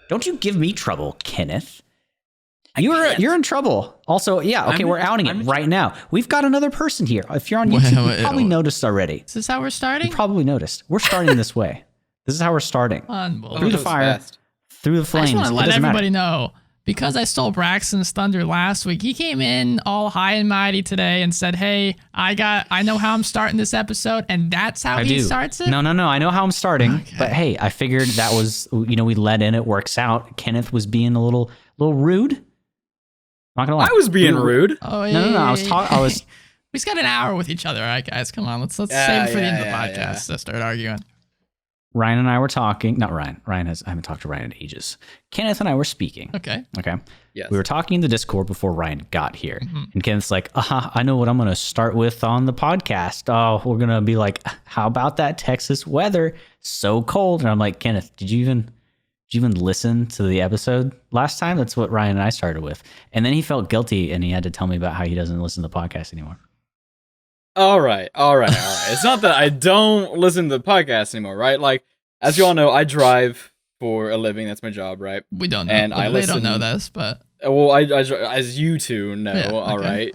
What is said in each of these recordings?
Don't you give me trouble, Kenneth. You're in trouble. Also, yeah, okay, we're outing it right now. We've got another person here. If you're on YouTube, you probably noticed already. Is this how we're starting? You probably noticed. We're starting this way. This is how we're starting. Through the fire, through the flames. I just want to let everybody know, because I stole Braxton's thunder last week, he came in all high and mighty today and said, hey, I know how I'm starting this episode, and that's how he starts it? No, I know how I'm starting, but hey, I figured that was, we let in, it works out. Kenneth was being a little rude. Not gonna lie. I was being rude. Oh, yeah. No, I was. We just got an hour with each other, all right, guys? Come on, let's save it for the end of the podcast to start arguing. Ryan and I were talking. Not Ryan. I haven't talked to Ryan in ages. Kenneth and I were speaking. Okay. Yes. We were talking in the Discord before Ryan got here. And Kenneth's like, I know what I'm going to start with on the podcast. Oh, we're going to be like, how about that Texas weather? So cold. And I'm like, Kenneth, did you even listen to the episode last time? That's what Ryan and I started with. And then he felt guilty and he had to tell me about how he doesn't listen to the podcast anymore. All right. It's not that I don't listen to the podcast anymore, right? Like, as you all know, I drive for a living. That's my job, right? We don't know. And they don't know this, but... Well, I as you two know, yeah, all right.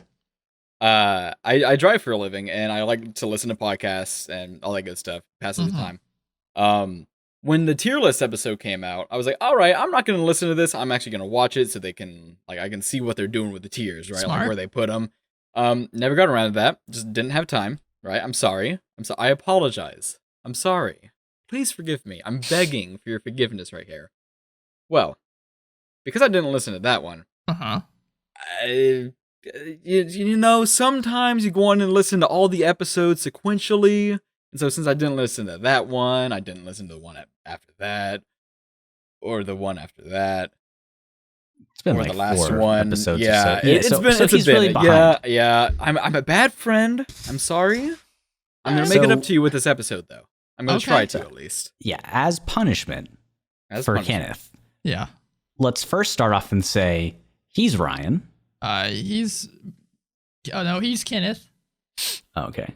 I drive for a living, and I like to listen to podcasts and all that good stuff. Passes the time. When the tier list episode came out, I was like, all right, I'm not going to listen to this. I'm actually going to watch it so they can, like, I can see what they're doing with the tiers, right? Smart. Like where they put them. Never got around to that. Just didn't have time, right? I'm sorry. I apologize. I'm sorry. Please forgive me. I'm begging for your forgiveness right here. Well, because I didn't listen to that one. You know, sometimes you go on and listen to all the episodes sequentially. And so since I didn't listen to that one, I didn't listen to the one after that. Or the one after that. It's been or like the last 4 one. episodes. Yeah, It's been really behind. Yeah. I'm a bad friend. I'm sorry. I'm gonna make it up to you with this episode, though. I'm gonna try to at least. Yeah, as punishment for Kenneth. Yeah. Let's first start off and say he's Ryan. He's Kenneth. Okay.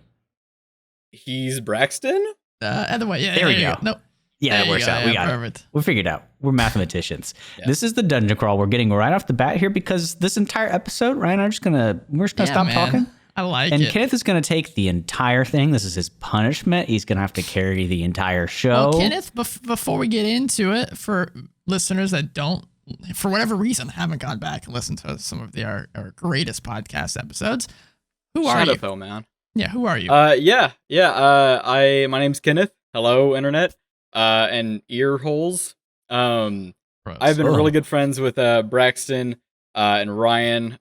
He's Braxton. Other way. Yeah. There we go. Nope. Yeah, that works out. We got it. We figured it out. We're mathematicians. This is the dungeon crawl. We're getting right off the bat here because this entire episode, Ryan and I we're just gonna stop talking. I like it. And Kenneth is gonna take the entire thing. This is his punishment. He's gonna have to carry the entire show. Well, Kenneth, before we get into it, for listeners that don't, for whatever reason, haven't gone back and listened to some of our greatest podcast episodes, who are you? Though, man. Yeah, who are you? My name's Kenneth. Hello, internet. And ear holes. I've been really good friends with Braxton and Ryan.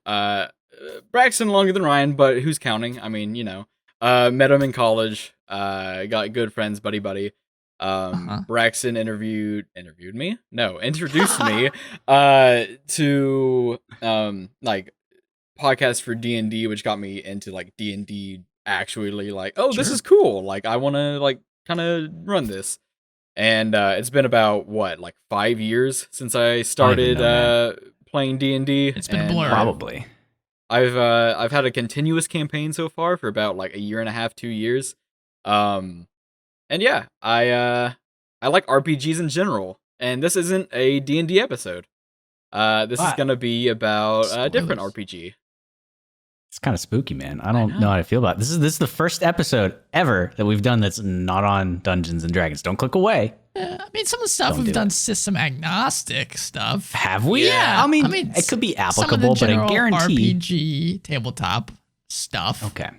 Braxton longer than Ryan, but who's counting? I mean, you know. Met him in college. Got good friends, buddy. Braxton introduced me to like podcasts for D&D, which got me into like D&D actually like, this is cool. Like I want to like kind of run this. And it's been about 5 years since I started playing D&D. It's been a blur. Probably. I've had a continuous campaign so far for about like a year and a half, 2 years. And yeah, I like RPGs in general. And this isn't a D&D episode. This is gonna be about a different RPG. It's kind of spooky, man. I don't know how to feel about it. This is the first episode ever that we've done that's not on Dungeons and Dragons. Don't click away. I mean, some of the stuff we've done system agnostic stuff. Have we? Yeah. I mean it could be applicable, but I guarantee RPG tabletop stuff. Okay.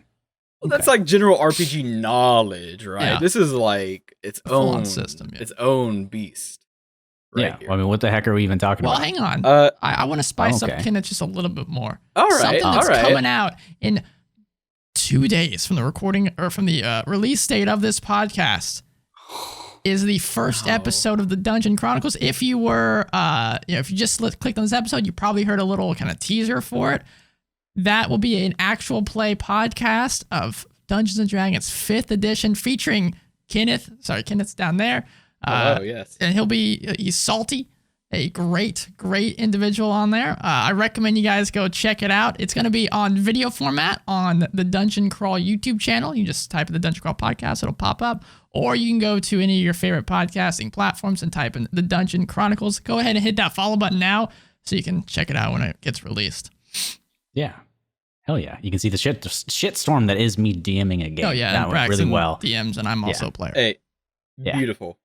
Well, that's like general RPG knowledge, right? Yeah. This is like its own system, its own beast. Right here. I mean, what the heck are we even talking about? Well, hang on. I want to spice up Kenneth just a little bit more. All right. Something that's coming out in 2 days from the recording or from the release date of this podcast is the first episode of the Dungeon Chronicles. If you were, if you just clicked on this episode, you probably heard a little kind of teaser for it. That will be an actual play podcast of Dungeons and Dragons 5th edition featuring Kenneth. Sorry, Kenneth's down there. Yes. And he's salty a great individual on there. I recommend you guys go check it out. It's going to be on video format on the Dungeon Crawl YouTube channel. You just type in the Dungeon Crawl podcast, it'll pop up. Or you can go to any of your favorite podcasting platforms and type in the Dungeon Chronicles. Go ahead and hit that follow button now so you can check it out when it gets released. Yeah. Hell yeah. You can see the shitstorm that is me DMing a game. Oh yeah, that went really well. DMs, and I'm also a player. Hey, Yeah. beautiful.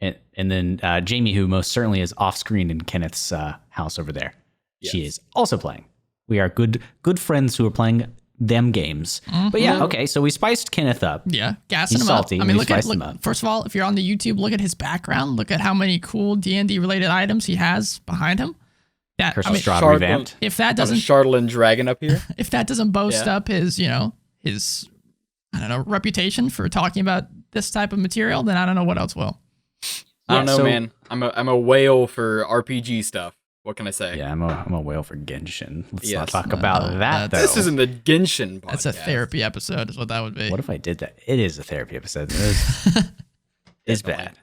And then Jamie, who most certainly is off screen in Kenneth's house over there. Yes. She is also playing. We are good friends who are playing them games. But yeah, okay, so we spiced Kenneth up. Yeah, gassing He's him salty, up. I mean, we spiced him up. First of all, if you're on the YouTube, look at his background. Look at how many cool D&D related items he has behind him. Crystal Straw Shard revamped. If that Got a doesn't Charlatan dragon up here. if that doesn't boast up his, his I don't know, reputation for talking about this type of material, then I don't know what else will. I don't know, man. I'm a whale for RPG stuff. What can I say? Yeah, I'm a whale for Genshin. Let's not Yes. talk about that, though. This isn't the Genshin podcast. That's a therapy episode, is what that would be. What if I did that? It is a therapy episode. It's bad.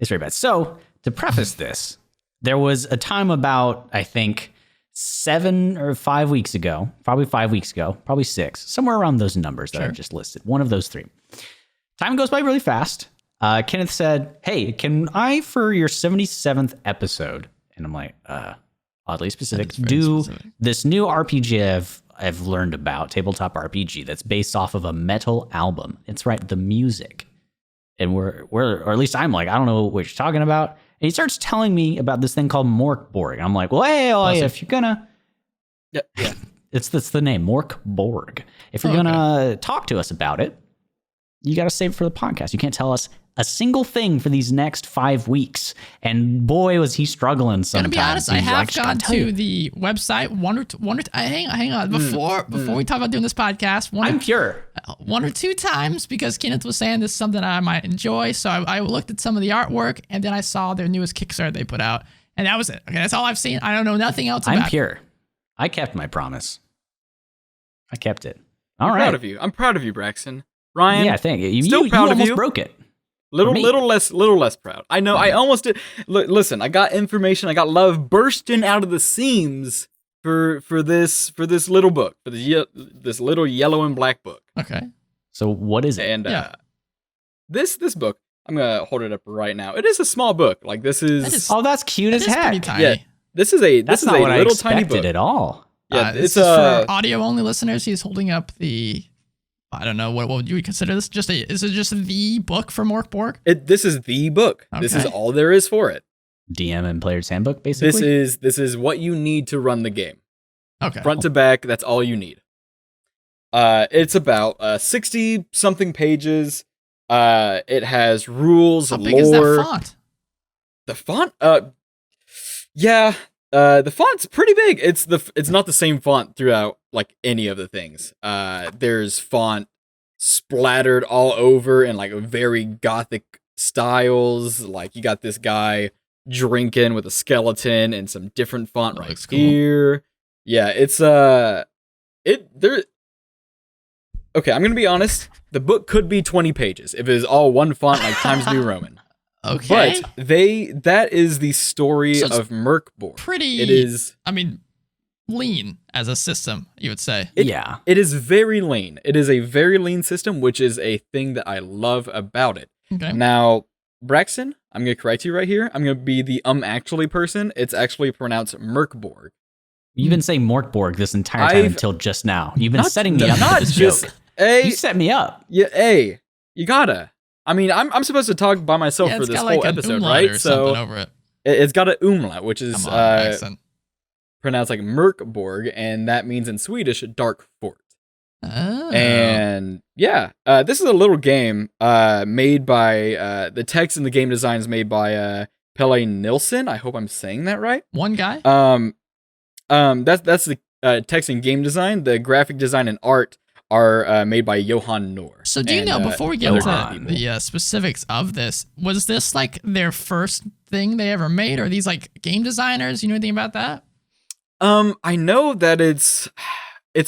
It's very bad. So, to preface this, there was a time about, I think, 7 or 5 weeks ago, probably 5 weeks ago, probably 6, somewhere around those numbers that I just listed. One of those 3. Time goes by really fast. Kenneth said, "Hey, can I, for your 77th episode," and I'm like, oddly specific, do this new RPG I've learned about, tabletop RPG, that's based off of a metal album. It's right, the music. And or at least I'm like, I don't know what you're talking about. And he starts telling me about this thing called Mörk Borg. I'm like, well, hey, if you're gonna, yeah, it's the name, Mörk Borg. If you're gonna talk to us about it, you got to save it for the podcast. You can't tell us a single thing for these next 5 weeks. And boy, was he struggling sometimes. Gonna be honest, I have gone to the website hang on. Before we talk about doing this podcast, I'm pure. 1 or 2 times, because Kenneth was saying this is something I might enjoy. So I looked at some of the artwork, and then I saw their newest Kickstarter they put out. And that was it. Okay, that's all I've seen. I don't know nothing else about it. I'm pure. I kept my promise. I kept it. I'm proud of you. I'm proud of you, Braxton. Ryan, yeah, thank you. You almost broke it. Little less proud. I know. I almost did. Listen, I got information. I got love bursting out of the seams for this little book, for this little yellow and black book. Okay. So what is it? And this book, I'm gonna hold it up right now. It is a small book. Like this is. Oh, that's cute as heck. Pretty tiny. Yeah. This is a not what little I tiny book at all. Yeah, this is for audio only listeners. He's holding up the. I don't know, what would you consider this? Is it just the book for Mörk Borg? This is the book. Okay. This is all there is for it. DM and Player's Handbook, basically? This is what you need to run the game. Okay. Front to back, that's all you need. It's about 60-something pages. It has rules, How lore. big is that font? The font? Yeah. The font's pretty big. It's not the same font throughout like any of the things. There's font splattered all over in like very gothic styles. Like you got this guy drinking with a skeleton and some different font right here. Cool. Yeah, it's Okay, I'm gonna be honest. The book could be 20 pages if it was all one font like Times New Roman. Okay. But that is the story of Mörk Borg. It is. I mean, lean as a system, you would say. It is very lean. It is a very lean system, which is a thing that I love about it. Okay. Now, Braxton, I'm going to correct you right here. I'm going to be the actually person. It's actually pronounced Mörk Borg. You've been saying Mörk Borg this entire time until just now. You've been setting me up for this joke. You set me up. Yeah, you gotta. I mean, I'm supposed to talk by myself for this whole episode, right? So over it. It's got an umlaut, which is pronounced like Mörk Borg, and that means in Swedish dark fort. Oh. And yeah, this is a little game made by the text and the game design is made by Pelle Nilsson. I hope I'm saying that right. One guy. That's the text and game design. The graphic design and art are made by Johan Noor. So do you know, before we get into the specifics of this, was this like their first thing they ever made? Or are these like game designers? You know anything about that? I know that it's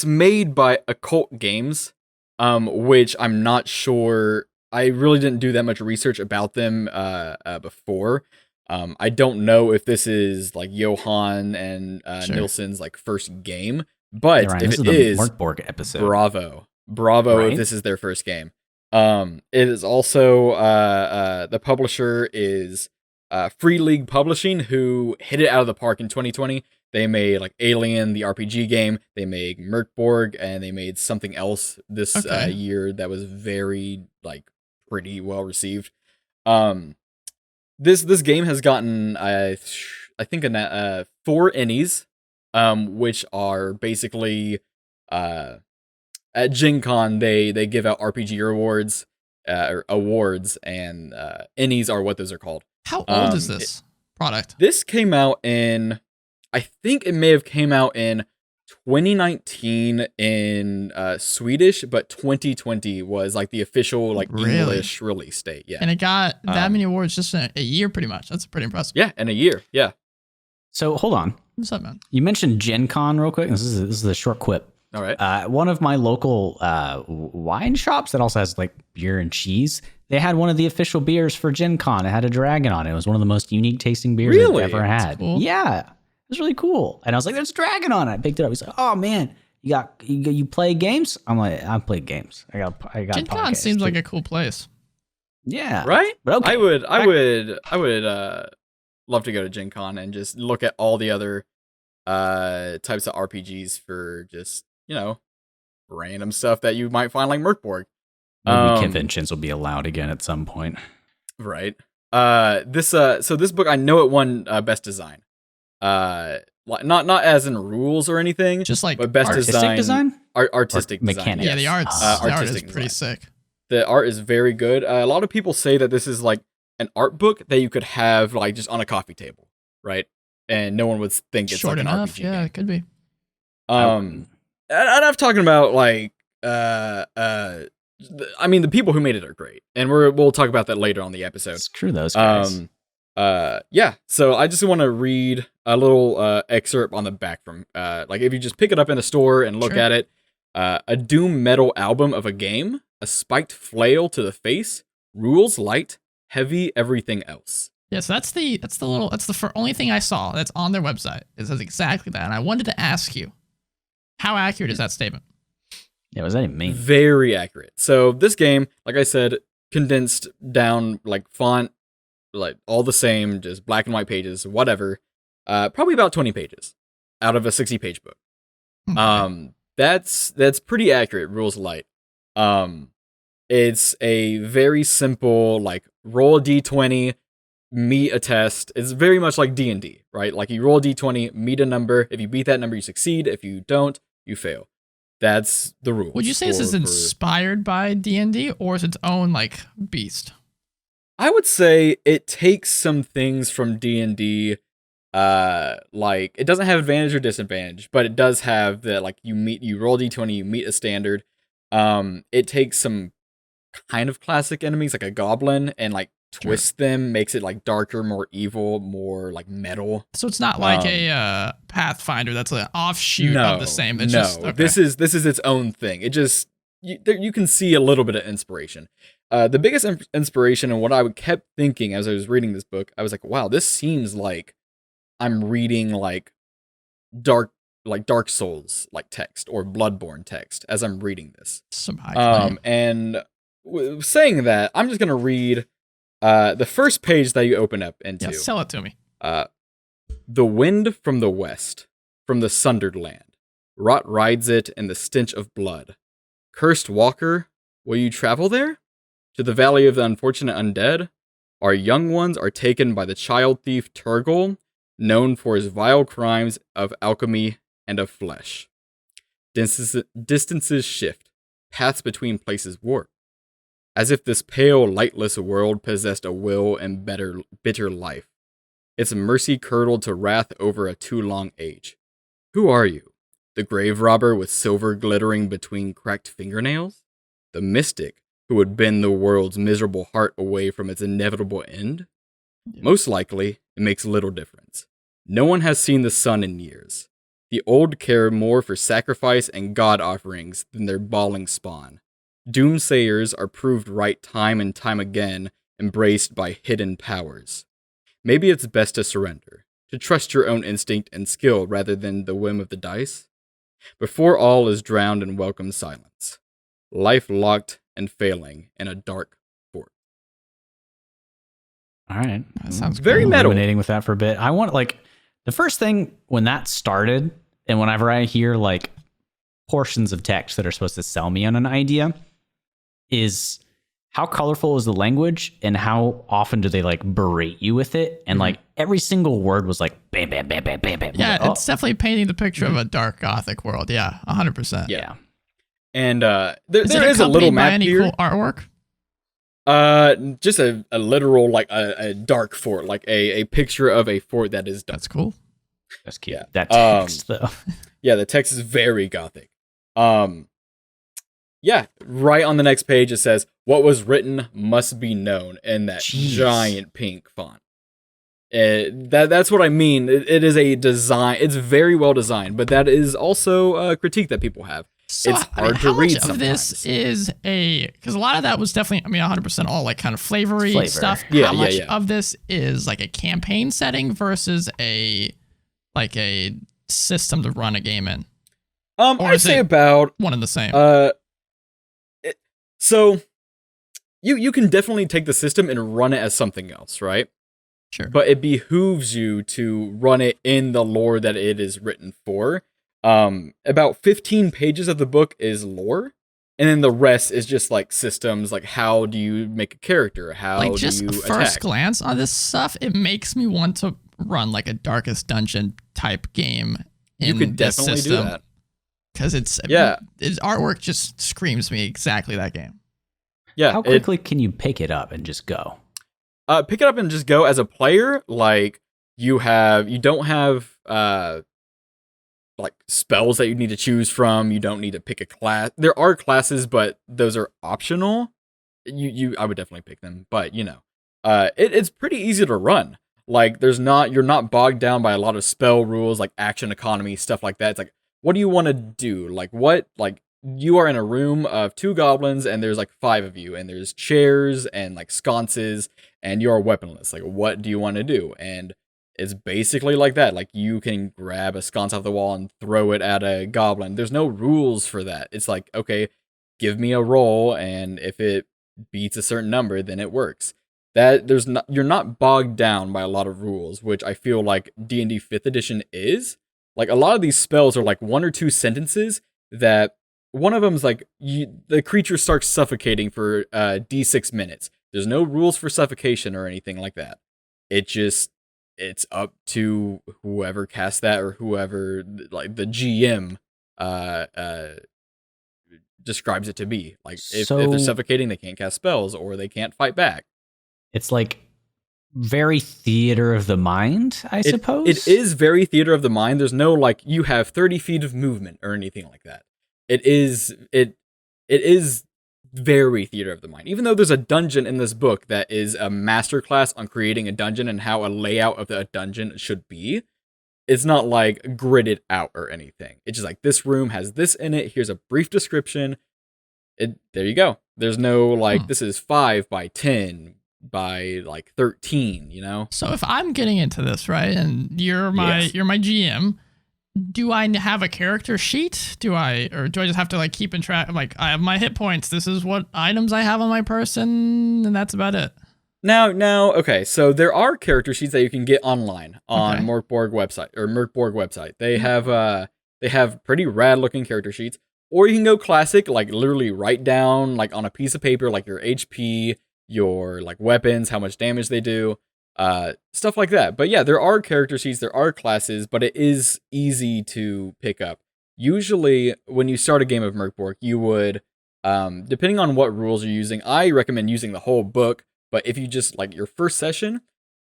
made by Occult Games, which I'm not sure. I really didn't do that much research about them before. I don't know if this is like Johan and Sure. Nilsson's like first game, but Yeah, Ryan, if this it is is, the Mörk Borg episode. bravo Right? if this is their first game. It is also the publisher is Free League Publishing, who hit it out of the park in 2020. They made like Alien, the RPG game. They made Mörk Borg, and they made something else this year that was very like pretty well received. This game has gotten I think 4 Ennies, which are basically at Gen Con they give out RPG rewards or awards, and Ennies are what those are called. How old is this product? This came out in, I think it may have came out in 2019 in Swedish, but 2020 was like the official like English release date. Yeah, and it got that many awards just in a year, pretty much. That's pretty impressive. Yeah, in a year. Yeah. So hold on. What's up, man? You mentioned Gen Con real quick. This is a short quip. All right. One of my local wine shops that also has like beer and cheese. They had one of the official beers for Gen Con. It had a dragon on it. It was one of the most unique tasting beers I've ever had. Cool. Yeah, it was really cool. And I was like, "There's a dragon on it." I picked it up. He's like, "Oh man, you play games?" I'm like, "I play games. I got." Gen Con seems like a cool place. Yeah. Right. But okay. I would love to go to Gen Con and just look at all the other types of RPGs for just, random stuff that you might find like Mörk Borg. Maybe conventions will be allowed again at some point. Right. This book, I know it won best design. Not as in rules or anything, just like but best artistic design? Artistic design. Mechanics. Yeah, the art's the art is pretty sick. The art is very good. A lot of people say that this is like an art book that you could have like just on a coffee table, right? And no one would think it's short like an enough. RPG Yeah, game. It could be. And I'm talking about like I mean, the people who made it are great, and we'll talk about that later on the episode. Screw those guys. Yeah. So I just want to read a little excerpt on the back from like if you just pick it up in a store and look at it, a doom metal album of a game, a spiked flail to the face, rules light, heavy everything else. Yeah, so that's the only thing I saw that's on their website. It says exactly that, and I wanted to ask you, how accurate is that statement? Yeah, what does that even mean? Very accurate. So this game, like I said, condensed down like font, like all the same, just black and white pages, whatever. Probably about 20 pages out of a 60-page book. Okay. That's pretty accurate. Rules light. It's a very simple like roll a d20, meet a test. It's very much like D&D, right? Like you roll a d20, meet a number. If you beat that number, you succeed. If you don't, you fail. That's the rule. Would you say this is inspired by D&D or is its own like beast? I would say it takes some things from D&D. Like it doesn't have advantage or disadvantage, but it does have the like you roll d20, you meet a standard. It takes some kind of classic enemies like a goblin and like twists them, makes it like darker, more evil, more like metal. So it's not like a Pathfinder that's an offshoot of the same. It's just, okay. This is its own thing. It just you can see a little bit of inspiration. The biggest inspiration and what I kept thinking as I was reading this book, I was like, wow, this seems like I'm reading like Dark Souls like text or Bloodborne text as I'm reading this. Some high and saying that, I'm just gonna read the first page that you open up into. Yeah, sell it to me. The wind from the west, from the sundered land, rot rides it in the stench of blood. Cursed walker, will you travel there? To the valley of the unfortunate undead? Our young ones are taken by the child thief Turgle, known for his vile crimes of alchemy and of flesh. Distances shift, paths between places warp. As if this pale, lightless world possessed a will and bitter life. Its mercy curdled to wrath over a too long age. Who are you? The grave robber with silver glittering between cracked fingernails? The mystic who would bend the world's miserable heart away from its inevitable end? Most likely, it makes little difference. No one has seen the sun in years. The old care more for sacrifice and god offerings than their bawling spawn. Doomsayers are proved right time and time again, embraced by hidden powers. maybe it's best to surrender, to trust your own instinct and skill rather than the whim of the dice. Before all is drowned in welcome silence, life locked and failing in a dark fort. All right. That sounds very cool. metal. Ruminating with that for a bit. I want, like, the first thing when that started, and whenever I hear, like, portions of text that are supposed to sell me on an idea, is how colorful is the language and how often do they, like, berate you with it? And, like, every single word was like, bam, bam, bam, bam, bam, bam. Yeah, Like, it's definitely painting the picture of a dark gothic world. Yeah, 100%. Yeah. And there Is it is a little accompanied by map any here. cool artwork? Just a literal, like, a dark fort, like a picture of a fort that is dark. That's cool. That's cute. Yeah. That text, though. Yeah, the text is very gothic. Yeah, right on the next page it says, "What was written must be known," in that giant pink font. That's what I mean. It is a design. It's very well designed, but that is also a critique that people have. So, It's hard to how read much of sometimes. this is because a lot of that was definitely, 100% all like kind of flavory Flavor. stuff. Yeah, how yeah, much yeah. of this is like a campaign setting versus a system to run a game in? Or I'd is say it about one and the same? so you can definitely take the system and run it as something else, right? Sure. But it behooves you to run it in the lore that it is written for. About 15 pages of the book is lore, and then the rest is just like systems, like how do you make a character, how like do just you first attack. glance on this stuff, it makes me want to run like a Darkest Dungeon type game in You could this definitely do system. that. Because its artwork just screams me exactly that game. Yeah, How quickly can you pick it up and just go? pick it up and just go as a player. Like you don't have like spells that you need to choose from. You don't need to pick a class. There are classes, but those are optional. I would definitely pick them, but it's pretty easy to run. Like you're not bogged down by a lot of spell rules, like action economy, stuff like that. It's like, what do you want to do? Like you are in a room of 2 goblins and there's like 5 of you and there's chairs and like sconces and you're weaponless. Like, what do you want to do? And it's basically like that. Like, you can grab a sconce off the wall and throw it at a goblin. There's no rules for that. It's like, okay, give me a roll, and if it beats a certain number, then it works. You're not bogged down by a lot of rules, which I feel like D&D 5th edition is. Like, a lot of these spells are like 1 or 2 sentences that one of them's like the creature starts suffocating for D6 minutes. There's no rules for suffocation or anything like that. It's up to whoever casts that or whoever, like the GM describes it to be. Like, if they're suffocating, they can't cast spells or they can't fight back. It's like very theater of the mind, I suppose. It is very theater of the mind. There's no like you have 30 feet of movement or anything like that. It is very theater of the mind. Even though there's a dungeon in this book that is a masterclass on creating a dungeon and how a layout of the dungeon should be, it's not like gridded out or anything. It's just like, this room has this in it. Here's a brief description. There you go. There's no like this is 5 by 10 by like 13. So if I'm getting into this, right, and you're my GM. Do I have a character sheet? Do I just have to like keep in track? Like, I have my hit points. This is what items I have on my person, and that's about it. Now, okay. So there are character sheets that you can get online on Mörk Borg website. They have pretty rad looking character sheets. Or you can go classic, like literally write down like on a piece of paper, like your HP, your like weapons, how much damage they do. Stuff like that. But yeah, there are character sheets, there are classes, but it is easy to pick up. Usually, when you start a game of Mörk Borg, you would, depending on what rules you're using, I recommend using the whole book. But if you just like your first session,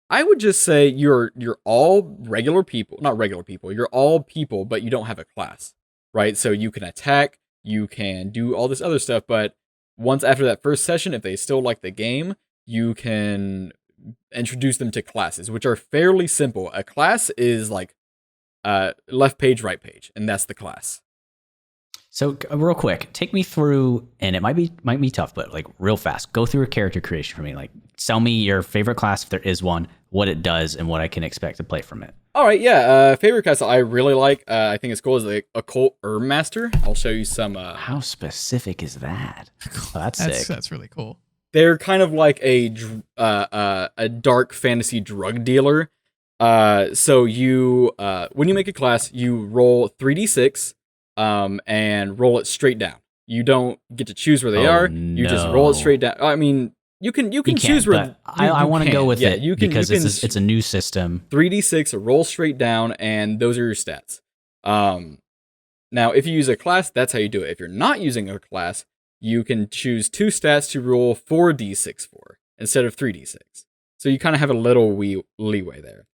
I would just say you're all regular people, not regular people. You're all people, but you don't have a class, right? So you can attack, you can do all this other stuff. But once after that first session, if they still like the game, you can introduce them to classes, which are fairly simple. A class is like left page, right page, and that's the class. So real quick, take me through, and it might be tough, but like real fast, go through a character creation for me. Like, tell me your favorite class if there is one, what it does, and what I can expect to play from it. All right, yeah. Favorite class I really like, I think it's cool, is the Occult Herb Master. I'll show you some. How specific is that? Oh, that's sick. That's really cool. They're kind of like a dark fantasy drug dealer. So you when you make a class, you roll 3d6, and roll it straight down. You don't get to choose where they are. You just roll it straight down. I mean, you can choose where. I want to go with it because it's a new system. 3d6, roll straight down, and those are your stats. Now, if you use a class, that's how you do it. If you're not using a class, you can choose 2 stats to roll 4d6 for instead of 3d6. So you kind of have a little leeway there.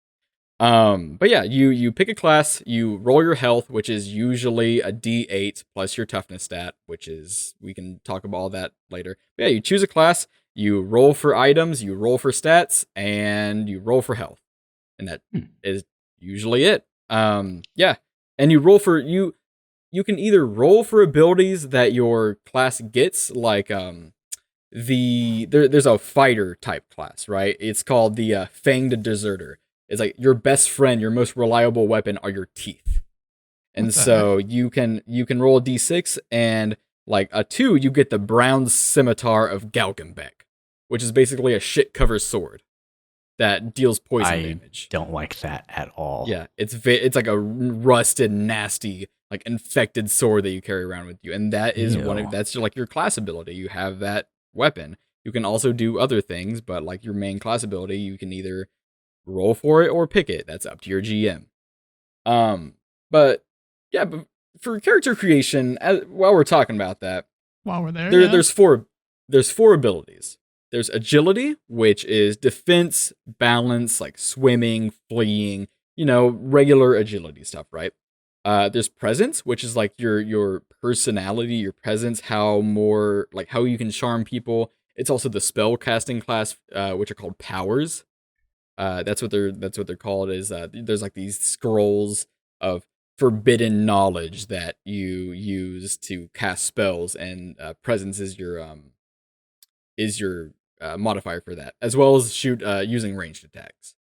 But yeah, you pick a class, you roll your health, which is usually a d8 plus your toughness stat, which is, we can talk about all that later. But yeah, you choose a class, you roll for items, you roll for stats, and you roll for health. And that is usually it. Yeah. And you roll for, you can either roll for abilities that your class gets, like, there's a fighter type class, right? It's called the Fanged Deserter. It's like your best friend, your most reliable weapon are your teeth. And so you can roll a d6, and like a 2, you get the Brown Scimitar of Galgenbeck, which is basically a shit cover sword that deals poison damage. I don't like that at all. Yeah, it's like a rusted, nasty, like infected sword that you carry around with you, and that is that's like your class ability. You have that weapon. You can also do other things, but like your main class ability, you can either roll for it or pick it. That's up to your GM. But yeah, but for character creation, while we're talking about that, while we're there, there's four abilities. There's agility, which is defense, balance, like swimming, fleeing, regular agility stuff, right? There's presence, which is like your personality, your presence, how you can charm people. It's also the spell casting class, which are called powers. That's what they're called. Is there's like these scrolls of forbidden knowledge that you use to cast spells, and presence is your modifier for that, as well as using ranged attacks.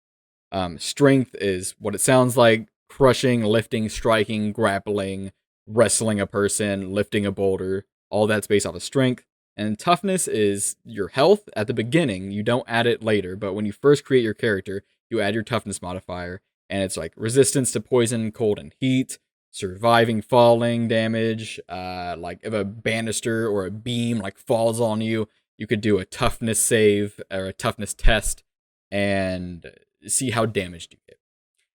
Strength is what it sounds like: crushing, lifting, striking, grappling, wrestling a person, lifting a boulder. All that's based off of strength. And toughness is your health at the beginning. You don't add it later, but when you first create your character, you add your toughness modifier, and it's like resistance to poison, cold, and heat, surviving falling damage. Like if a banister or a beam like falls on you, you could do a toughness save or a toughness test and see how damaged you get.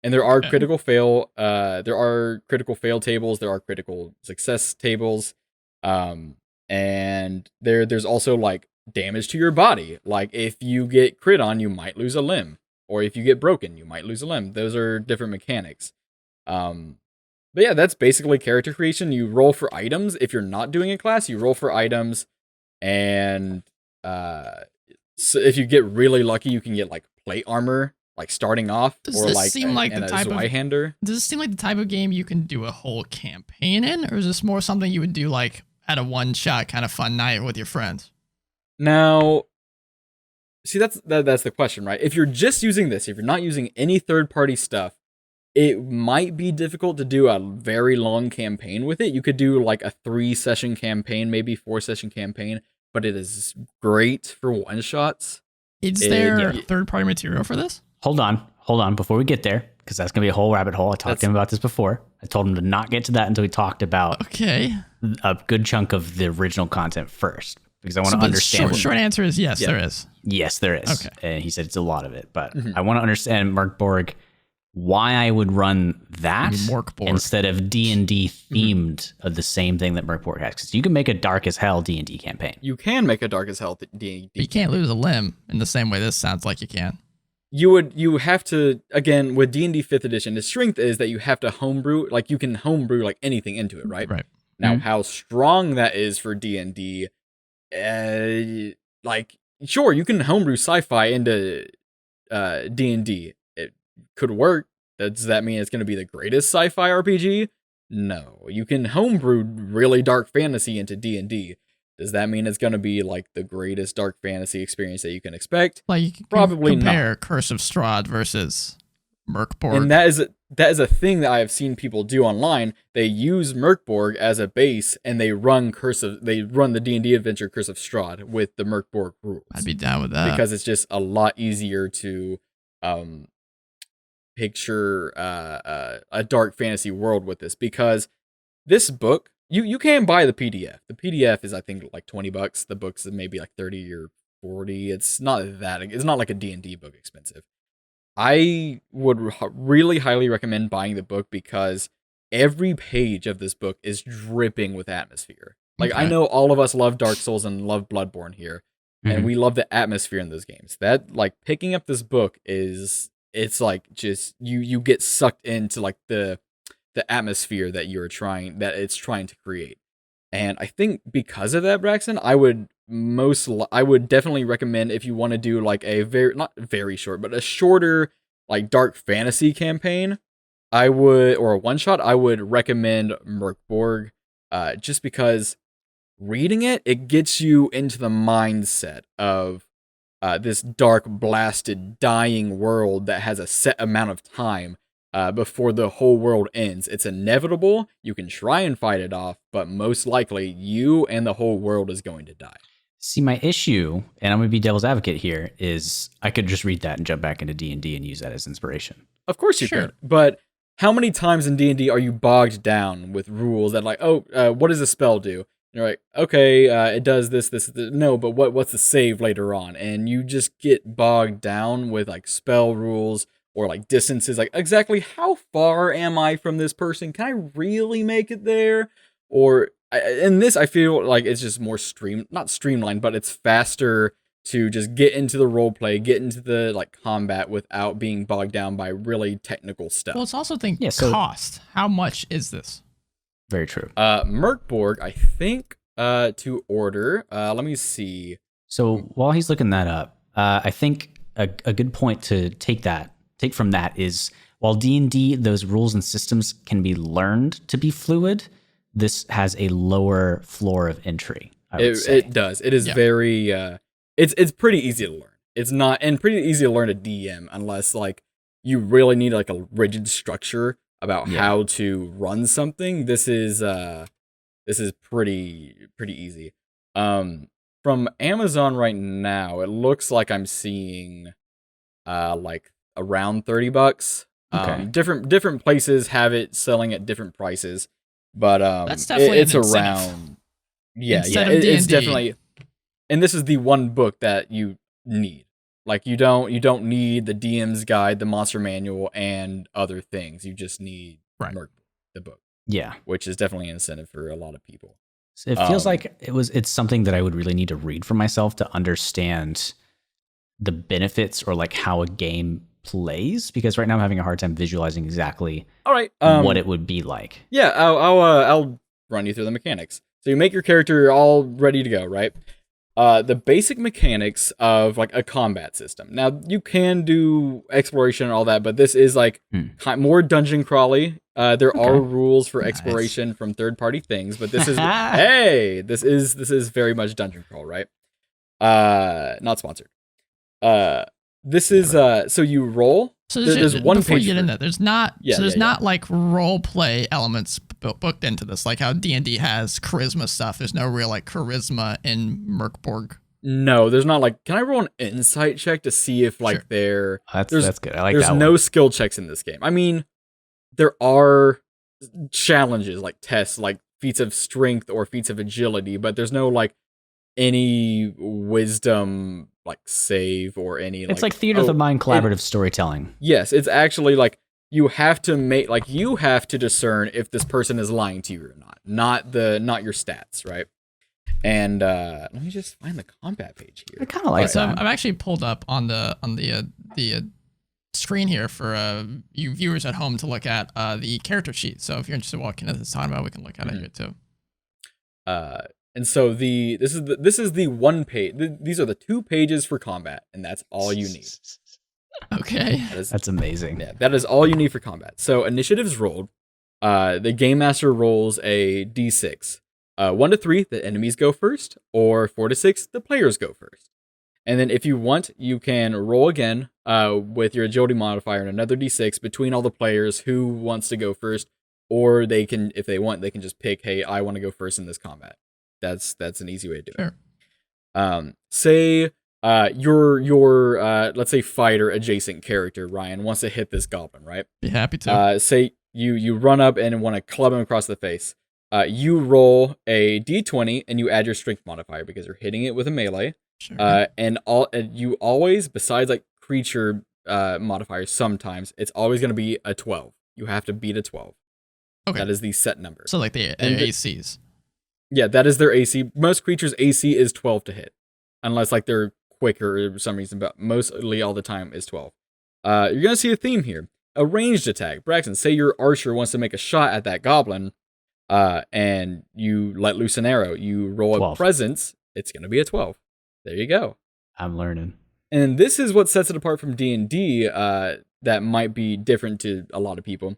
And there are critical fail. There are critical fail tables. There are critical success tables. And there's also like damage to your body. Like if you get crit on, you might lose a limb, or if you get broken, you might lose a limb. Those are different mechanics. But yeah, that's basically character creation. You roll for items. If you're not doing a class, you roll for items, and so if you get really lucky, you can get like plate armor, like starting off, does this seem like the type of game you can do a whole campaign in, or is this more something you would do like at a one-shot kind of fun night with your friends? Now, see, that's the question, right? If you're just using this, if you're not using any third-party stuff, it might be difficult to do a very long campaign with it. You could do like a 3-session campaign, maybe 4-session campaign, but it is great for one-shots. Is there third-party material for this? Hold on, before we get there, because that's going to be a whole rabbit hole. I talked to him about this before. I told him to not get to that until we talked about a good chunk of the original content first, because I want to understand. Short answer is yes, there is. Yes, there is. Okay. And he said it's a lot of it, but I want to understand, Mörk Borg, why I would run that instead of D&D themed of the same thing that Mörk Borg has. Because you can make a dark as hell D&D campaign. You can make a dark as hell D&D. But you can't lose a limb in the same way this sounds like you can. You have to, again, with D&D 5th edition, the strength is that you have to homebrew, like you can homebrew like anything into it, right? Right. Now, how strong that is for D&D, like, sure, you can homebrew sci-fi into D&D. It could work. Does that mean it's going to be the greatest sci-fi RPG? No. You can homebrew really dark fantasy into D&D. Does that mean it's going to be like the greatest dark fantasy experience that you can expect? Like, you can Probably compare not. Curse of Strahd versus Mörk Borg. And that is a thing that I have seen people do online. They use Mörk Borg as a base, and they run the D&D adventure Curse of Strahd with the Mörk Borg rules. I'd be down with that. Because it's just a lot easier to picture a dark fantasy world with this. Because this book, you can buy the PDF. The PDF is, I think, like $20. The book's maybe like 30 or 40. It's not like a D&D book expensive. I would really highly recommend buying the book because every page of this book is dripping with atmosphere. Like, I know all of us love Dark Souls and love Bloodborne here, and we love the atmosphere in those games. That, like, picking up this book it's like just you get sucked into like the atmosphere that it's trying to create. And I think because of that, Braxton, I would definitely recommend, if you want to do like a not very short, but a shorter like dark fantasy campaign, or a one shot, I would recommend Mörk Borg, just because reading it gets you into the mindset of this dark, blasted, dying world that has a set amount of time before the whole world ends. It's inevitable. You can try and fight it off, but most likely you and the whole world is going to die. See, my issue, and I'm going to be devil's advocate here, is I could just read that and jump back into D&D and use that as inspiration. Of course you could, but how many times in D&D are you bogged down with rules that like, what does a spell do? And you're like, okay, it does this. No, but what's the save later on? And you just get bogged down with like spell rules or like distances, like exactly how far am I from this person? Can I really make it there? Or in this, I feel like it's just more not streamlined, but it's faster to just get into the role play, get into the like combat without being bogged down by really technical stuff. Well, it's also cost. How much is this? Very true. Mörk Borg, I think, to order. Let me see. So while he's looking that up, I think a good point to take from that is, while D&D, those rules and systems can be learned to be fluid, this has a lower floor of entry. It does. It is very. It's pretty easy to learn. It's not, and pretty easy to learn a DM unless like you really need like a rigid structure about how to run something. This is pretty easy. From Amazon right now, it looks like I'm seeing like around $30. Okay. Different places have it selling at different prices, but that's definitely it's around. It's definitely. And this is the one book that you need. Like you don't need the DM's guide, the monster manual, and other things. You just need Mörk, the book. Yeah, which is definitely an incentive for a lot of people. So it feels like it's something that I would really need to read for myself to understand the benefits or like how a game plays, because right now I'm having a hard time visualizing exactly what it would be like. Yeah, I'll run you through the mechanics. So you make your character all ready to go, right? The basic mechanics of like a combat system. Now you can do exploration and all that, but this is like more dungeon crawly. There are rules for exploration from third-party things, but this is this is very much dungeon crawl, right? Not sponsored. This is so you roll. So there's one before page you get in there. There's not not like role play elements booked into this, like how D&D has charisma stuff. There's no real like charisma in Mörk Borg. No, there's not. Like, can I roll an insight check to see if like that's good. I like there's that. There's no skill checks in this game. I mean, there are challenges like tests, like feats of strength or feats of agility, but there's no like any wisdom like save or any. It's like theater of the mind collaborative storytelling. Yes, it's actually like you have to discern if this person is lying to you or not your stats, right? And let me just find the combat page here. I kind of like that. So I've actually pulled up on the screen here for you viewers at home to look at the character sheet. So if you're interested in what Kenneth is talking about, we can look at it here too. And so this is the one page. These are the 2 pages for combat, and that's all you need. Okay, that's amazing. Yeah, that is all you need for combat. So initiatives rolled. the game master rolls a d6. 1 to 3, the enemies go first, or 4 to 6, the players go first. And then if you want, you can roll again with your agility modifier and another d6 between all the players who wants to go first, or they can, if they want, they can just pick, hey, I want to go first in this combat. That's an easy way to do it. Say your let's say fighter adjacent character, Ryan, wants to hit this goblin, right? Be happy to. Say you run up and want to club him across the face. You roll a d20 and you add your strength modifier because you're hitting it with a melee. Sure. And you always, besides like creature modifiers, sometimes it's always going to be a 12. You have to beat a 12. Okay. That is the set number. So like their ACs. Yeah, that is their AC. Most creatures' AC is 12 to hit, unless like they're quicker for some reason, but mostly all the time is 12. You're gonna see a theme here. A ranged attack. Braxton, say your archer wants to make a shot at that goblin, and you let loose an arrow. You roll 12. a presence. It's gonna be a 12. There you go. I'm learning. And this is what sets it apart from D&D. That might be different to a lot of people.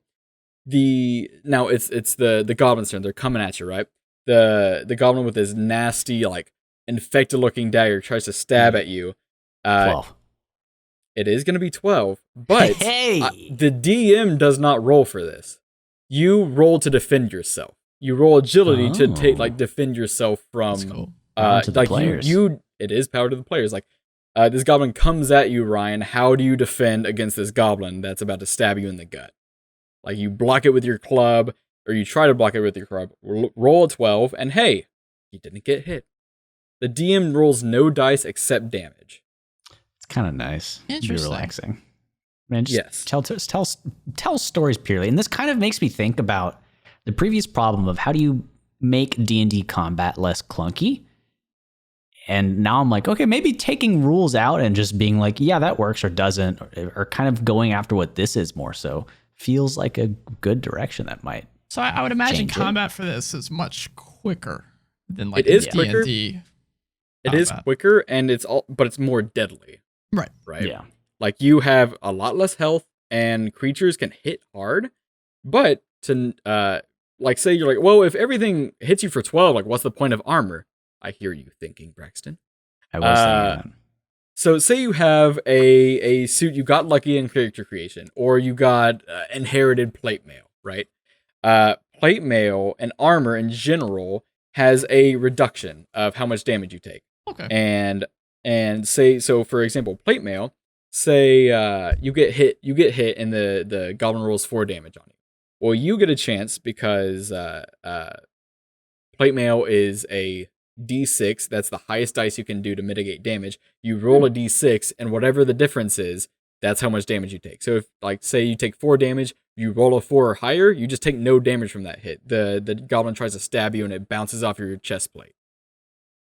Now it's the goblin's turn. They're coming at you, right? The goblin with his nasty, like, infected looking dagger tries to stab at you. 12. It is going to be 12, but hey! The DM does not roll for this. You roll to defend yourself. You roll agility to defend yourself from That's cool. To the players. It is power to the players. Like, this goblin comes at you, Ryan. How do you defend against this goblin that's about to stab you in the gut? Like, you block it with your club, or you try to block it with your club. Roll a 12, and hey, you didn't get hit. The DM rolls no dice except damage. It's kind of nice. Interesting. Be relaxing. Man, just tell stories purely. And this kind of makes me think about the previous problem of how do you make D&D combat less clunky? And now I'm like, okay, maybe taking rules out and just being like, yeah, that works or doesn't, or kind of going after what this is more so feels like a good direction that might. So I would imagine change combat for this is much quicker than like it is D&D. It is quicker, and but it's more deadly. Right. Yeah. Like, you have a lot less health, and creatures can hit hard. But to like, say you're like, well, if everything hits you for 12, like, what's the point of armor? I hear you thinking, Braxton. I was thinking that. So say you have a suit you got lucky in character creation, or you got inherited plate mail, right? Plate mail and armor in general has a reduction of how much damage you take. Okay. And say, so for example, plate mail, say you get hit and the goblin rolls 4 damage on you. Well, you get a chance because plate mail is a D6. That's the highest dice you can do to mitigate damage. You roll a D6, and whatever the difference is, that's how much damage you take. So if, like, say you take 4 damage, you roll a 4 or higher, you just take no damage from that hit. The goblin tries to stab you, and it bounces off your chest plate.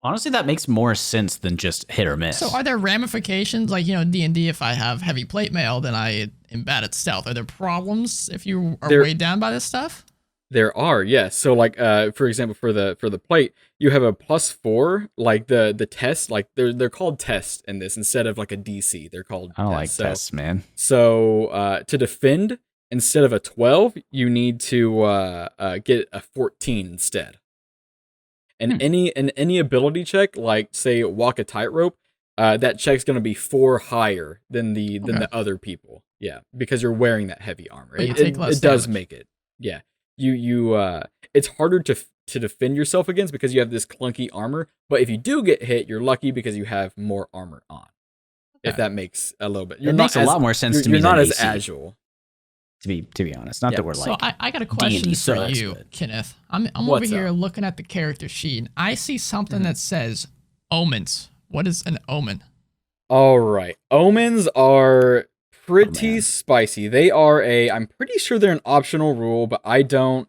Honestly, that makes more sense than just hit or miss. So are there ramifications? Like, D&D, if I have heavy plate mail, then I am bad at stealth. Are there problems if you are weighed down by this stuff? There are, yes. So, like, for example, for the plate, you have a +4. Like the test, like they're called tests in this instead of like a DC. They're called. I don't like tests, man. So, to defend, instead of a 12, you need to get a 14 instead. And any ability check, like say walk a tightrope, that check's gonna be 4 higher than the other people. Yeah, because you're wearing that heavy armor. It does make it. Yeah. You it's harder to defend yourself against because you have this clunky armor, but if you do get hit, you're lucky because you have more armor on. Okay. If that makes a little bit. It makes a lot more sense to me. You're not as agile. To be honest, not that we're like. So I got a question for you, Kenneth. I'm over here looking at the character sheet, and I see something that says omens. What is an omen? All right, omens are pretty spicy. They are I'm pretty sure they're an optional rule, but I don't.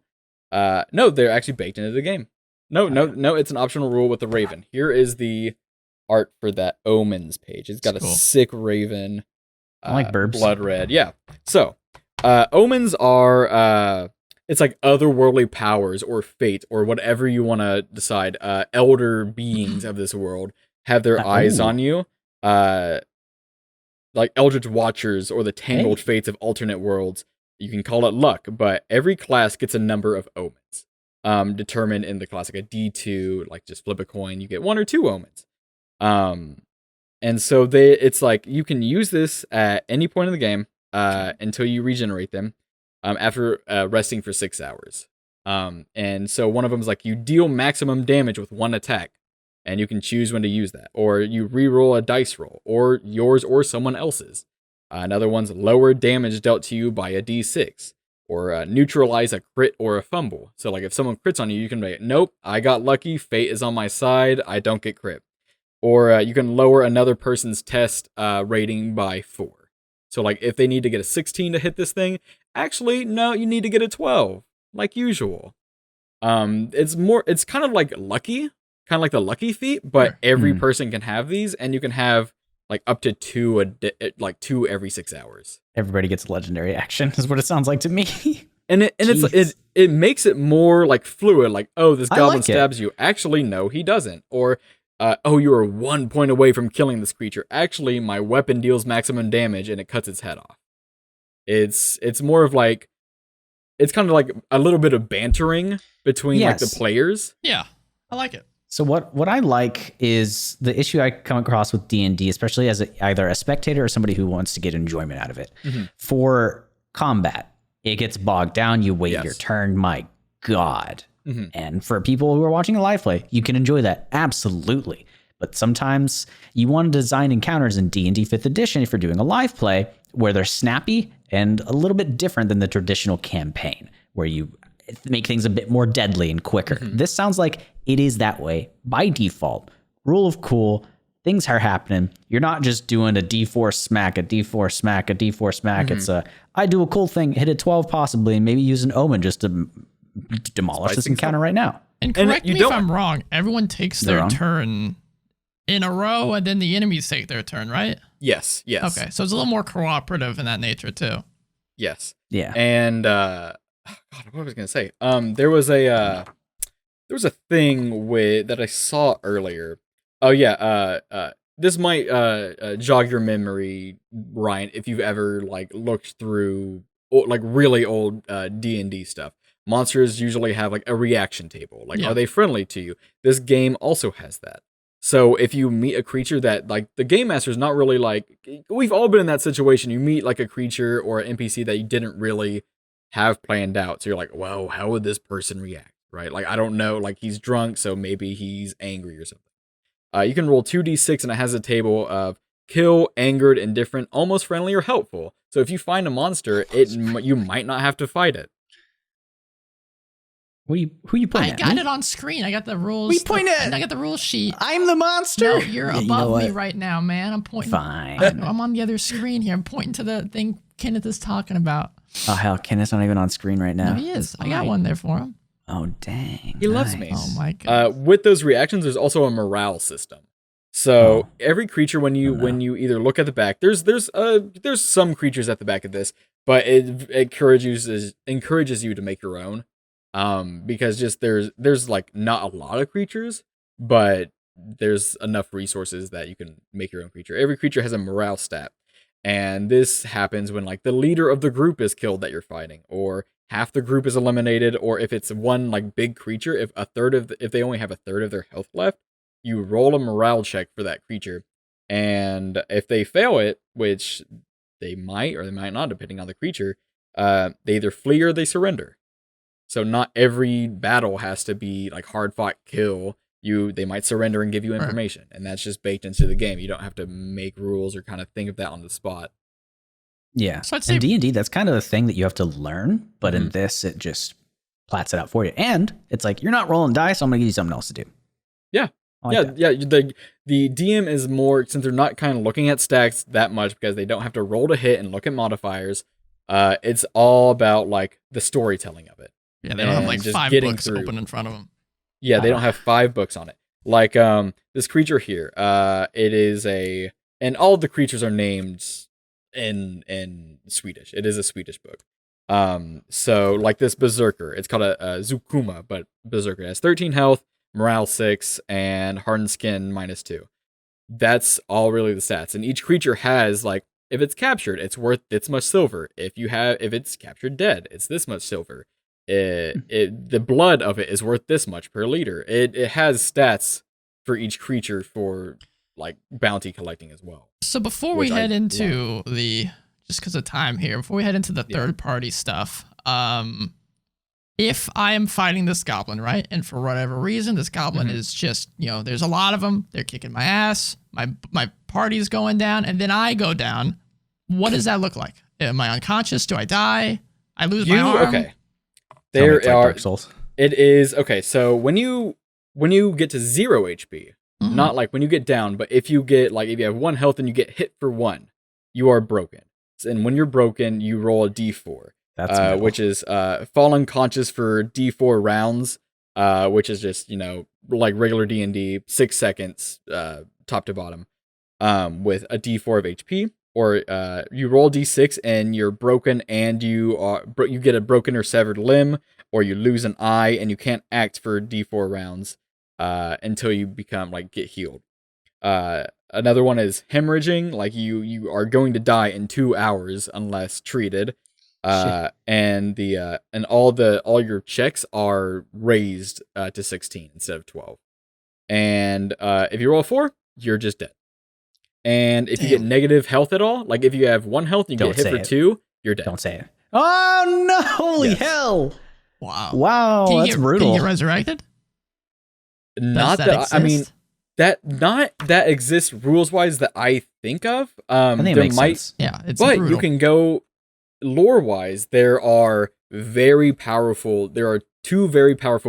No, they're actually baked into the game. No, it's an optional rule with the raven. Here is the art for that omens page. It's got a sick raven. I like burbs. Blood red. Yeah. So. Omens are, it's like otherworldly powers or fate or whatever you want to decide. Elder beings of this world have their eyes on you. Like Eldritch Watchers or the Tangled Fates of alternate worlds. you can call it luck, but every class gets a number of omens determined in the class, like a D2, like just flip a coin, you get 1 or 2 omens. And so it's like you can use this at any point in the game until you regenerate them after resting for 6 hours. And so one of them is like you deal maximum damage with 1 attack, and you can choose when to use that, or you re-roll a dice roll, or yours or someone else's. Another one's lower damage dealt to you by a D6, or neutralize a crit or a fumble. So like if someone crits on you, you can be like, nope, I got lucky, fate is on my side, I don't get crit. Or you can lower another person's test rating by 4. So like if they need to get a 16 to hit this thing, actually, no, you need to get a 12, like usual. It's kind of like lucky, kind of like the lucky feat, but every person can have these, and you can have like up to 2 2 every 6 hours. Everybody gets a legendary action is what it sounds like to me. And it makes it more like fluid, like, oh, this goblin stabs you. Actually, no, he doesn't. Or oh, you are 1 point away from killing this creature. Actually, my weapon deals maximum damage and it cuts its head off. It's more of like, it's kind of like a little bit of bantering between like the players. Yeah, I like it. So what I like is the issue I come across with D&D, especially as either a spectator or somebody who wants to get enjoyment out of it. Mm-hmm. For combat, it gets bogged down. You wait your turn. My God. Mm-hmm. And for people who are watching a live play, you can enjoy that. Absolutely. But sometimes you want to design encounters in D&D 5th edition if you're doing a live play where they're snappy and a little bit different than the traditional campaign where you make things a bit more deadly and quicker. Mm-hmm. This sounds like it is that way by default. Rule of cool. Things are happening. You're not just doing a D4 smack, a D4 smack, a D4 smack. Mm-hmm. It's I do a cool thing, hit a 12 possibly, and maybe use an omen just to demolish this encounter right now. And correct me if I'm wrong. Everyone takes their turn in a row, and then the enemies take their turn, right? Yes. Okay, so it's a little more cooperative in that nature too. Yes. Yeah. And God, what was I gonna say? There was a thing that I saw earlier. Oh yeah. This might jog your memory, Ryan, if you've ever like looked through like really old D&D stuff. Monsters usually have like a reaction table. Like, are they friendly to you? This game also has that. So if you meet a creature that like the game master's not really like, we've all been in that situation. You meet like a creature or an NPC that you didn't really have planned out. So you're like, whoa, how would this person react? Right? Like, I don't know. Like, he's drunk, so maybe he's angry or something. You can roll 2d6, and it has a table of kill, angered, indifferent, almost friendly, or helpful. So if you find a monster, you might not have to fight it. Who you pointing at? I got it on screen. I got the rules. We point at. I got the rule sheet. I'm the monster. No, you're above me right now, man. I'm pointing. Fine. I'm on the other screen here. I'm pointing to the thing Kenneth is talking about. Oh, hell, Kenneth's not even on screen right now. No, he is. I got one there for him. Oh, dang. He loves me. Oh, my God. With those reactions, there's also a morale system. So every creature, when you either look at the back, there's some creatures at the back of this, but it encourages you to make your own. Because just there's like not a lot of creatures, but there's enough resources that you can make your own creature. Every creature has a morale stat, and this happens when like the leader of the group is killed that you're fighting, or half the group is eliminated, or if it's one like big creature, if they only have a third of their health left, you roll a morale check for that creature, and if they fail it, which they might or they might not, depending on the creature, they either flee or they surrender. So not every battle has to be like hard fought kill. They might surrender and give you information, and that's just baked into the game. You don't have to make rules or kind of think of that on the spot. Yeah. So in D&D, that's kind of the thing that you have to learn, but in this, it just plats it out for you. And it's like, you're not rolling dice, so I'm going to give you something else to do. Yeah. The DM is more, since they're not kind of looking at stacks that much because they don't have to roll to hit and look at modifiers, it's all about like the storytelling of it. Yeah, they don't have like 5 books open in front of them. Yeah, they don't have 5 books on it. Like this creature here, it is and all the creatures are named in Swedish. It is a Swedish book. So like this berserker, it's called a Zukuma, but berserker. It has 13 health, morale 6, and hardened skin -2. That's all really the stats. And each creature has like If it's captured, it's worth this much silver. If it's captured dead, it's this much silver. The blood of it is worth this much per liter. It has stats for each creature for like bounty collecting as well. So before we head into just because of time here, before we head into the third party stuff, if I am fighting this goblin, right, and for whatever reason this goblin is just, there's a lot of them, they're kicking my ass, my party's going down, and then I go down, what does that look like? Am I unconscious? Do I die? I lose my arm? Okay. There are Dark Souls. It is okay. So when you get to 0 HP, not like when you get down, but if you have 1 health and you get hit for 1, you are broken. And when you're broken, you roll a D4. That's which is fall unconscious for D4 rounds, which is just like regular D&D, 6 seconds, top to bottom, with a D4 of HP. Or you roll D6 and you're broken, and you get a broken or severed limb, or you lose an eye and you can't act for D4 rounds until you get healed. Another one is hemorrhaging, like you are going to die in 2 hours unless treated. And all your checks are raised to 16 instead of 12. And if you roll a 4, you're just dead. And if you get negative health at all, like if you have 1 health and you get hit for 2, you're dead. Don't say it. Oh no! Holy hell! Wow! That's brutal. Can you get resurrected? Not that. I mean, that exists rules wise that I think of. I think it makes sense. Yeah, it's but brutal. You can go lore wise. There are 2 very powerful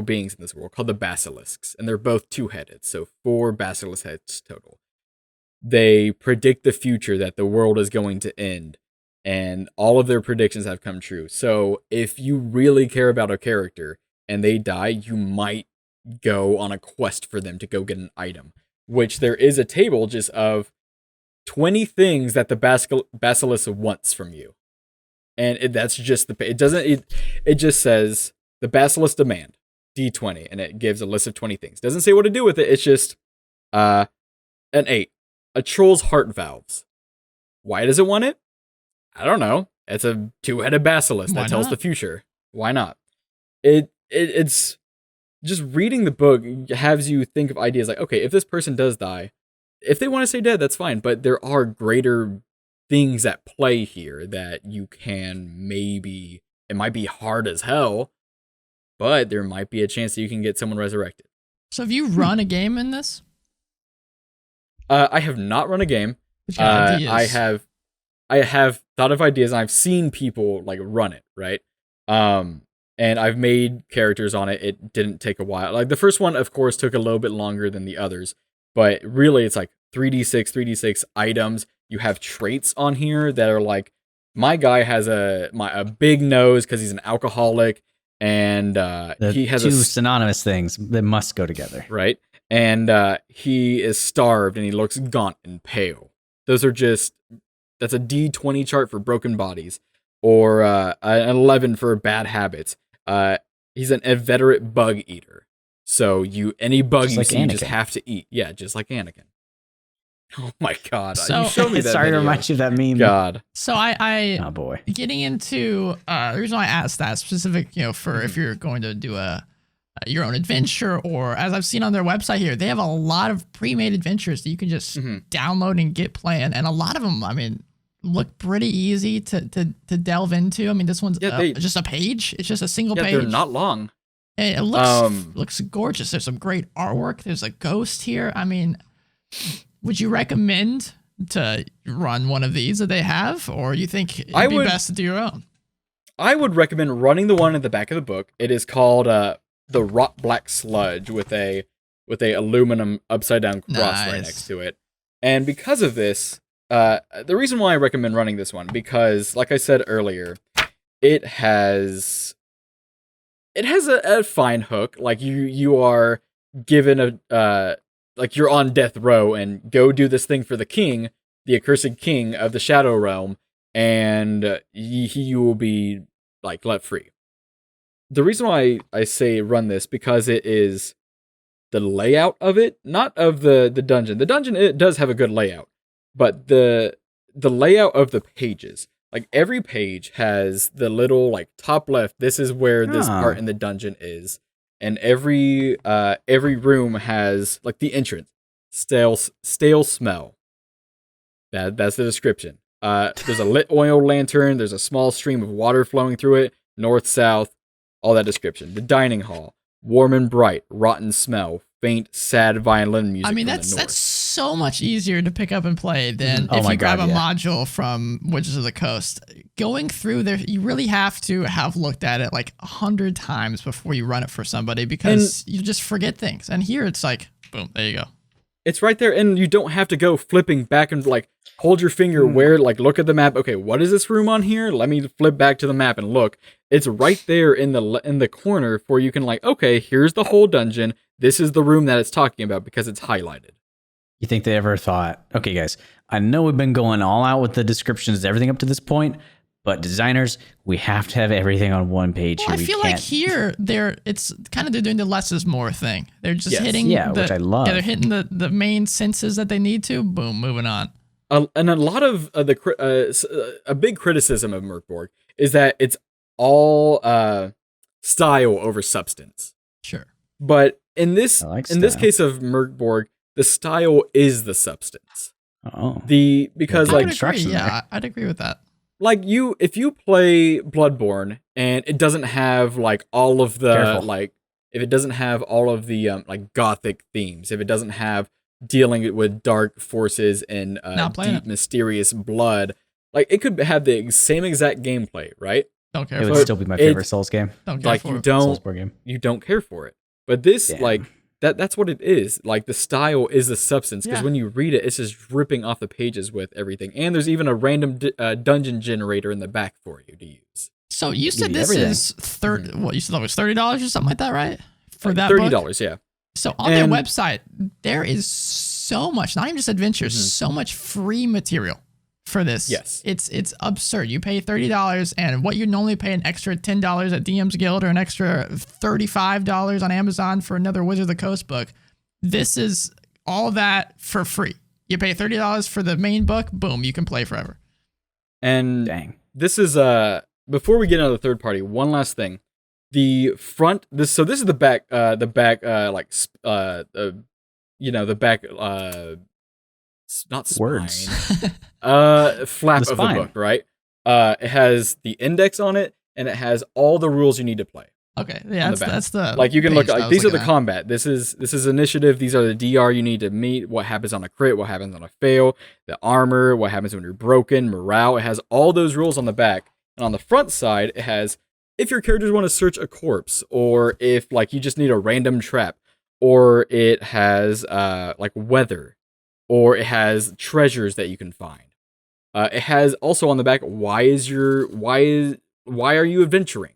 beings in this world called the basilisks, and they're both 2-headed, so 4 basilisk heads total. They predict the future, that the world is going to end, and all of their predictions have come true. So if you really care about a character and they die, you might go on a quest for them to go get an item, which there is a table just of 20 things that the basilisk wants from you. And that's just it just says the basilisk demand D20, and it gives a list of 20 things. Doesn't say what to do with it. It's just an 8. A troll's heart valves. Why does it want it? I don't know. It's a 2-headed basilisk that tells the future. Why not? It's just reading the book has you think of ideas like, okay, if this person does die, if they want to stay dead, that's fine. But there are greater things at play here that you can maybe. It might be hard as hell, but there might be a chance that you can get someone resurrected. So have you run a game in this? I have not run a game. I have thought of ideas, and I've seen people run it, right? And I've made characters on it. It didn't take a while. Like the first one, of course, took a little bit longer than the others, but really it's like 3d6 items. You have traits on here that are like, my guy has a big nose because he's an alcoholic, and he has 2 synonymous things that must go together, right? And he is starved and he looks gaunt and pale. That's a D20 chart for broken bodies, or an 11 for bad habits. He's an inveterate bug eater. So any bug you see, you just have to eat. Yeah, just like Anakin. Oh my god! So, you showed me that. Sorry to remind you of that meme. God. So oh boy. Getting into the reason why I asked that specific, for if you're going to do your own adventure, or as I've seen on their website here, they have a lot of pre-made adventures that you can just download and get playing, and a lot of them, I mean, look pretty easy to delve into. I mean, this one's just a page. It's just a single page. They're not long. And it looks gorgeous. There's some great artwork. There's a ghost here. I mean, would you recommend to run one of these that they have, or you think it'd be best to do your own? I would recommend running the one at the back of the book. It is called the Rot Black Sludge with a aluminum upside down cross right next to it. And because of this, the reason why I recommend running this one, because like I said earlier, it has a fine hook. Like you are given like you're on death row and go do this thing for the king, the accursed king of the Shadow Realm, and you will be let free. The reason why I say run this, because it is the layout of it, not of the dungeon. The dungeon, it does have a good layout, but the the layout of the pages. Like every page has the little like top left. This is where this part in the dungeon is, and every room has like the entrance. Stale smell. That's the description. There's a lit oil lantern. There's a small stream of water flowing through it. North, south, all that description. The dining hall, warm and bright, rotten smell, faint, sad violin music. I mean, from the north. that's so much easier to pick up and play than if you grab a module from Witches of the Coast. Going through there, you really have to have looked at it like 100 times before you run it for somebody, because you just forget things. And here it's like, boom, there you go. It's right there, and you don't have to go flipping back and like hold your finger where, like, look at the map. Okay, what is this room on here? Let me flip back to the map and look. It's right there in the corner for you can like, okay, here's the whole dungeon. This is the room that it's talking about because it's highlighted. You think they ever thought, okay, guys, I know we've been going all out with the descriptions, everything up to this point, but designers, we have to have everything on one page. Well, I feel like here they're doing the less is more thing. They're just hitting which I love. Yeah, they're hitting the main senses that they need to. Boom, moving on. And a lot of a big criticism of Mörk Borg is that it's all style over substance. Sure. But in this this case of Mörk Borg, the style is the substance. Oh. Because I'd agree with that. Like if you play Bloodborne and it doesn't have like all of the if it doesn't have all of the like gothic themes, if it doesn't have dealing with dark forces and deep mysterious blood, like it could have the same exact gameplay, right? Don't care. It would still be my favorite Souls game. Don't care for it. Soulsborne game. You don't care for it, but this that's what it is. Like the style is the substance, because when you read it, it's just ripping off the pages with everything. And there's even a random dungeon generator in the back for you to use. So you said this is $30. What you said, it was $30 or something like that, right? For that $30, yeah. So on their website, there is so much, not even just adventures, so much free material for this. Yes. It's absurd. You pay $30, and what you normally pay an extra $10 at DM's Guild or an extra $35 on Amazon for another Wizard of the Coast book, this is all that for free. You pay $30 for the main book, boom, you can play forever. And this is before we get into the third party, one last thing. The front this is the back the back not spine. Words. Flap of the book, right? It has the index on it, and it has all the rules you need to play. Okay, yeah, that's the like you can look like these are the combat. This is initiative. These are the DR you need to meet. What happens on a crit? What happens on a fail? The armor. What happens when you're broken? Morale. It has all those rules on the back, and on the front side, it has if your characters want to search a corpse, or if like you just need a random trap, or it has like weather, or it has treasures that you can find. It has also on the back why are you adventuring?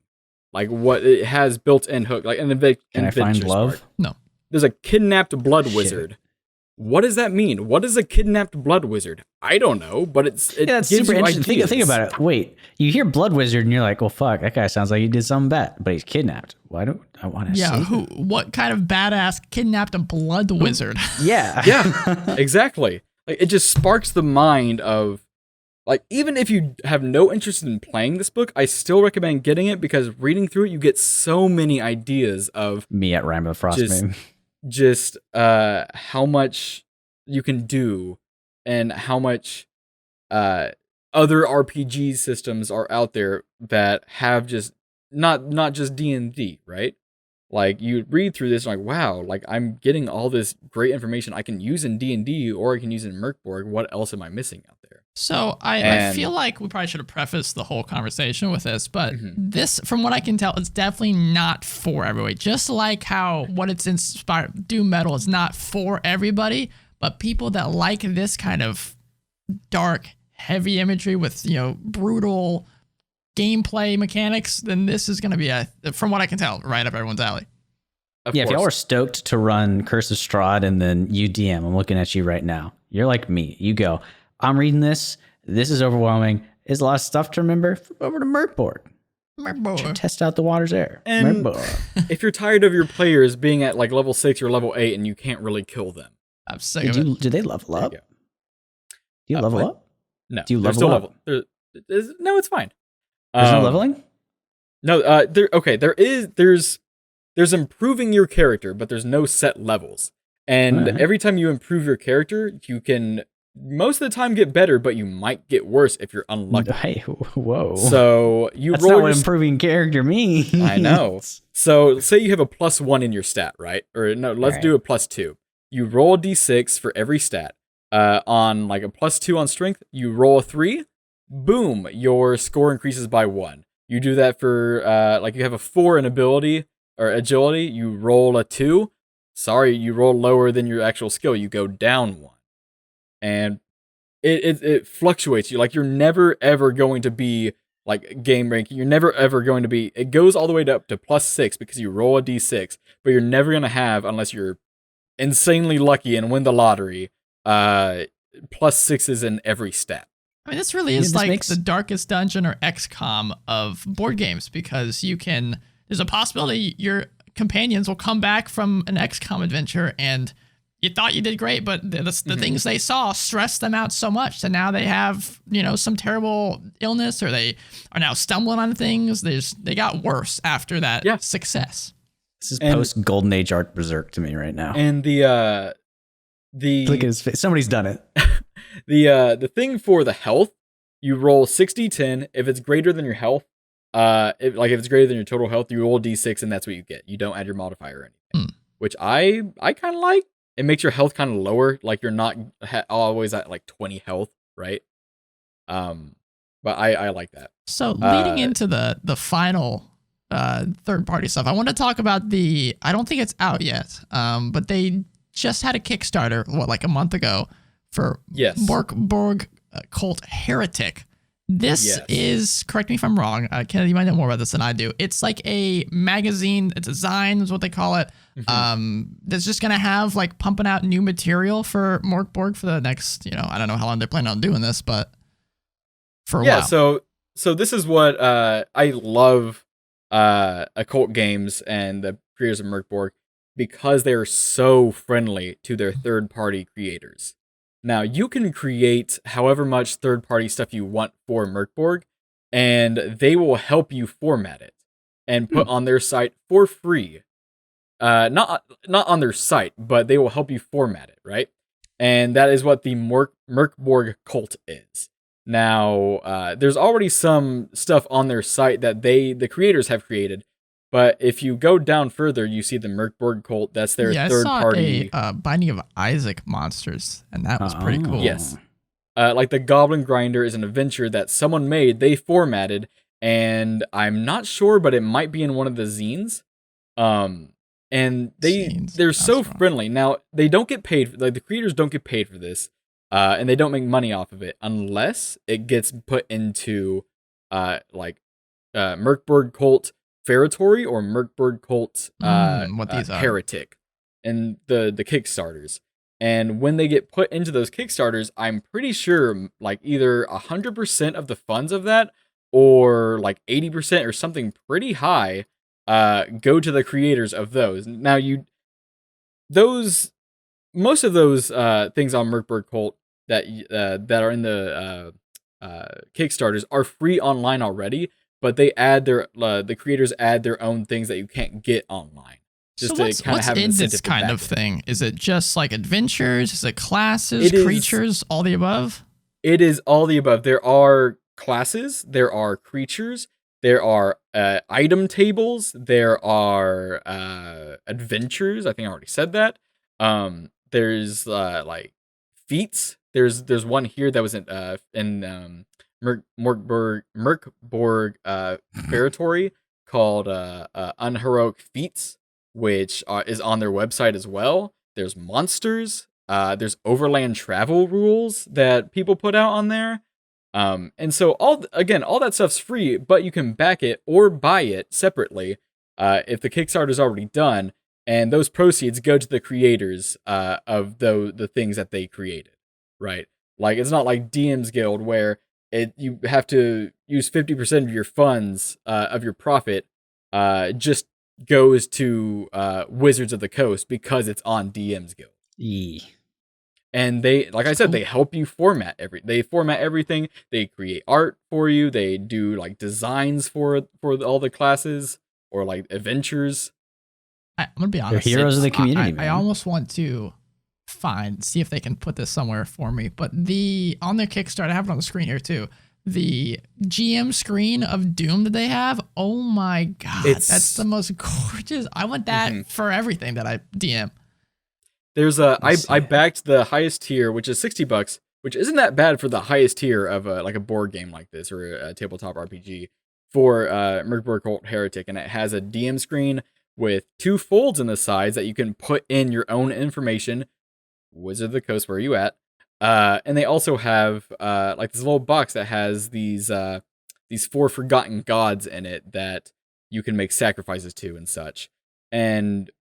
Like what it has built-in hook, like an Can I find love? Spark. No. There's a kidnapped blood wizard. What does that mean? What is a kidnapped blood wizard? I don't know, but it that's gives super you interesting. ideas. Think about it. Wait, you hear blood wizard and you're like, well, fuck, that guy sounds like he did something bad, but he's kidnapped. Why don't I want to? Yeah, what kind of badass kidnapped a blood wizard? Yeah, yeah, exactly. Like it just sparks the mind of. Like, even if you have no interest in playing this book, I still recommend getting it because reading through it, you get so many ideas of me at Rhyme of the Frost Moon. Just how much you can do and how much other RPG systems are out there that have just not just D&D, right? Like you read through this, like wow, like I'm getting all this great information I can use in D&D or I can use in Mörk Borg. What else am I missing out there? So I feel like we probably should have prefaced the whole conversation with this, but this, from what I can tell, is definitely not for everybody. Just like how what it's inspired, Doom Metal is not for everybody, but people that like this kind of dark, heavy imagery with brutal gameplay mechanics, then this is going to be from what I can tell, right up everyone's alley. Of if course. Mm-hmm. y'all are stoked to run Curse of Strahd and then you DM, I'm looking at you right now. You're like me. You go, I'm reading this. This is overwhelming. There's a lot of stuff to remember. Flip over to Mörk Borg. Test out the waters there. And if you're tired of your players being at like level 6 or level 8 and you can't really kill them. I'm sick of it. Did they level up? Do you level up? No. Do you There's level still up? No, it's fine. There's no leveling? No, there's improving your character, but there's no set levels. And every time you improve your character, you can most of the time get better, but you might get worse if you're unlucky. Hey, whoa. So That's not what improving character means. I know. So say you have a +1 in your stat, right? Or no, let's do a +2. You roll a d6 for every stat. On like a +2 on strength, you roll a 3. Boom, your score increases by 1. You do that for like you have a 4 in ability or agility, you roll a 2. Sorry, you roll lower than your actual skill. You go down 1. And it fluctuates. You're never ever going to be like game ranking. You're never ever going to be. It goes all the way up to +6 because you roll a d6, but you're never gonna have, unless you're insanely lucky and win the lottery, +6s in every stat. I mean, this really is the darkest dungeon or XCOM of board games, because there's a possibility your companions will come back from an XCOM adventure and you thought you did great, but the things they saw stressed them out so much that now they have, some terrible illness, or they are now stumbling on things. They got worse after that success. This is post Golden Age Art Berserk to me right now. And the look at his face. Somebody's done it. The thing for the health, you roll 6d10. If it's greater than your health, if it's greater than your total health, you roll a d6 and that's what you get. You don't add your modifier or anything, which I kind of like. It makes your health kind of lower, like you're not always at like 20 health, right? But I like that. So leading into the final third party stuff, I want to talk about I don't think it's out yet, but they just had a Kickstarter like a month ago for Mörk Borg Cult Heretic. This is, correct me if I'm wrong, Kennedy, you might know more about this than I do. It's like a magazine, a design is what they call it. That's just going to have like pumping out new material for Mörk Borg for the next, I don't know how long they're planning on doing this, but for a while. So this is what I love occult games and the creators of Mörk Borg, because they're so friendly to their third-party creators. Now, you can create however much third-party stuff you want for Mörk Borg, and they will help you format it and put on their site for free. Not on their site, but they will help you format it, right? And that is what the Mörk Borg cult is. Now, there's already some stuff on their site that the creators have created, but if you go down further, you see the Mörk Borg cult. That's their third party. I saw a Binding of Isaac monsters, and that was pretty cool. Yes. Like the Goblin Grinder is an adventure that someone made, they formatted, and I'm not sure, but it might be in one of the zines. And they're so friendly. Now, they don't get paid, like the creators don't get paid for this, and they don't make money off of it unless it gets put into Mörk Borg cult Ferritory or Mörk Borg cult Heretic and the Kickstarters. And when they get put into those Kickstarters, I'm pretty sure like either 100% of the funds of that or like 80% or something pretty high go to the creators of those. Now most of those things on Mörk Borg cult that are in the Kickstarters are free online already, but they add the creators add their own things that you can't get online. Just so to kind of have in this kind of thing? Is it just like adventures? Is it classes, creatures, all the above? It is all the above. There are classes, there are creatures, there are item tables, there are adventures. I think I already said that. There's like feats. There's one here that was in Mörk Borg Ferritory called Unheroic Feats, which is on their website as well. There's monsters. There's overland travel rules that people put out on there. And so all that stuff's free, but you can back it or buy it separately if the Kickstarter's already done, and those proceeds go to the creators of the things that they created, right? Like, it's not like DM's Guild where you have to use 50% of your funds of your profit just goes to Wizards of the Coast because it's on DM's Guild. And they, like I said, they help you format everything. They create art for you. They do like designs for all the classes or like adventures. I'm gonna be honest. They're heroes of the community, man. I almost want to see if they can put this somewhere for me. But on their Kickstarter, I have it on the screen here too. The GM screen of Doom that they have. Oh my god, that's the most gorgeous. I want that for everything that I DM. There's I backed the highest tier, which is $60, which isn't that bad for the highest tier of like a board game like this or a tabletop RPG for Mörk Borg Cult Heretic, and it has a DM screen with 2 folds in the sides that you can put in your own information. Wizard of the Coast, where are you at? And they also have like this little box that has these 4 forgotten gods in it that you can make sacrifices to and such. And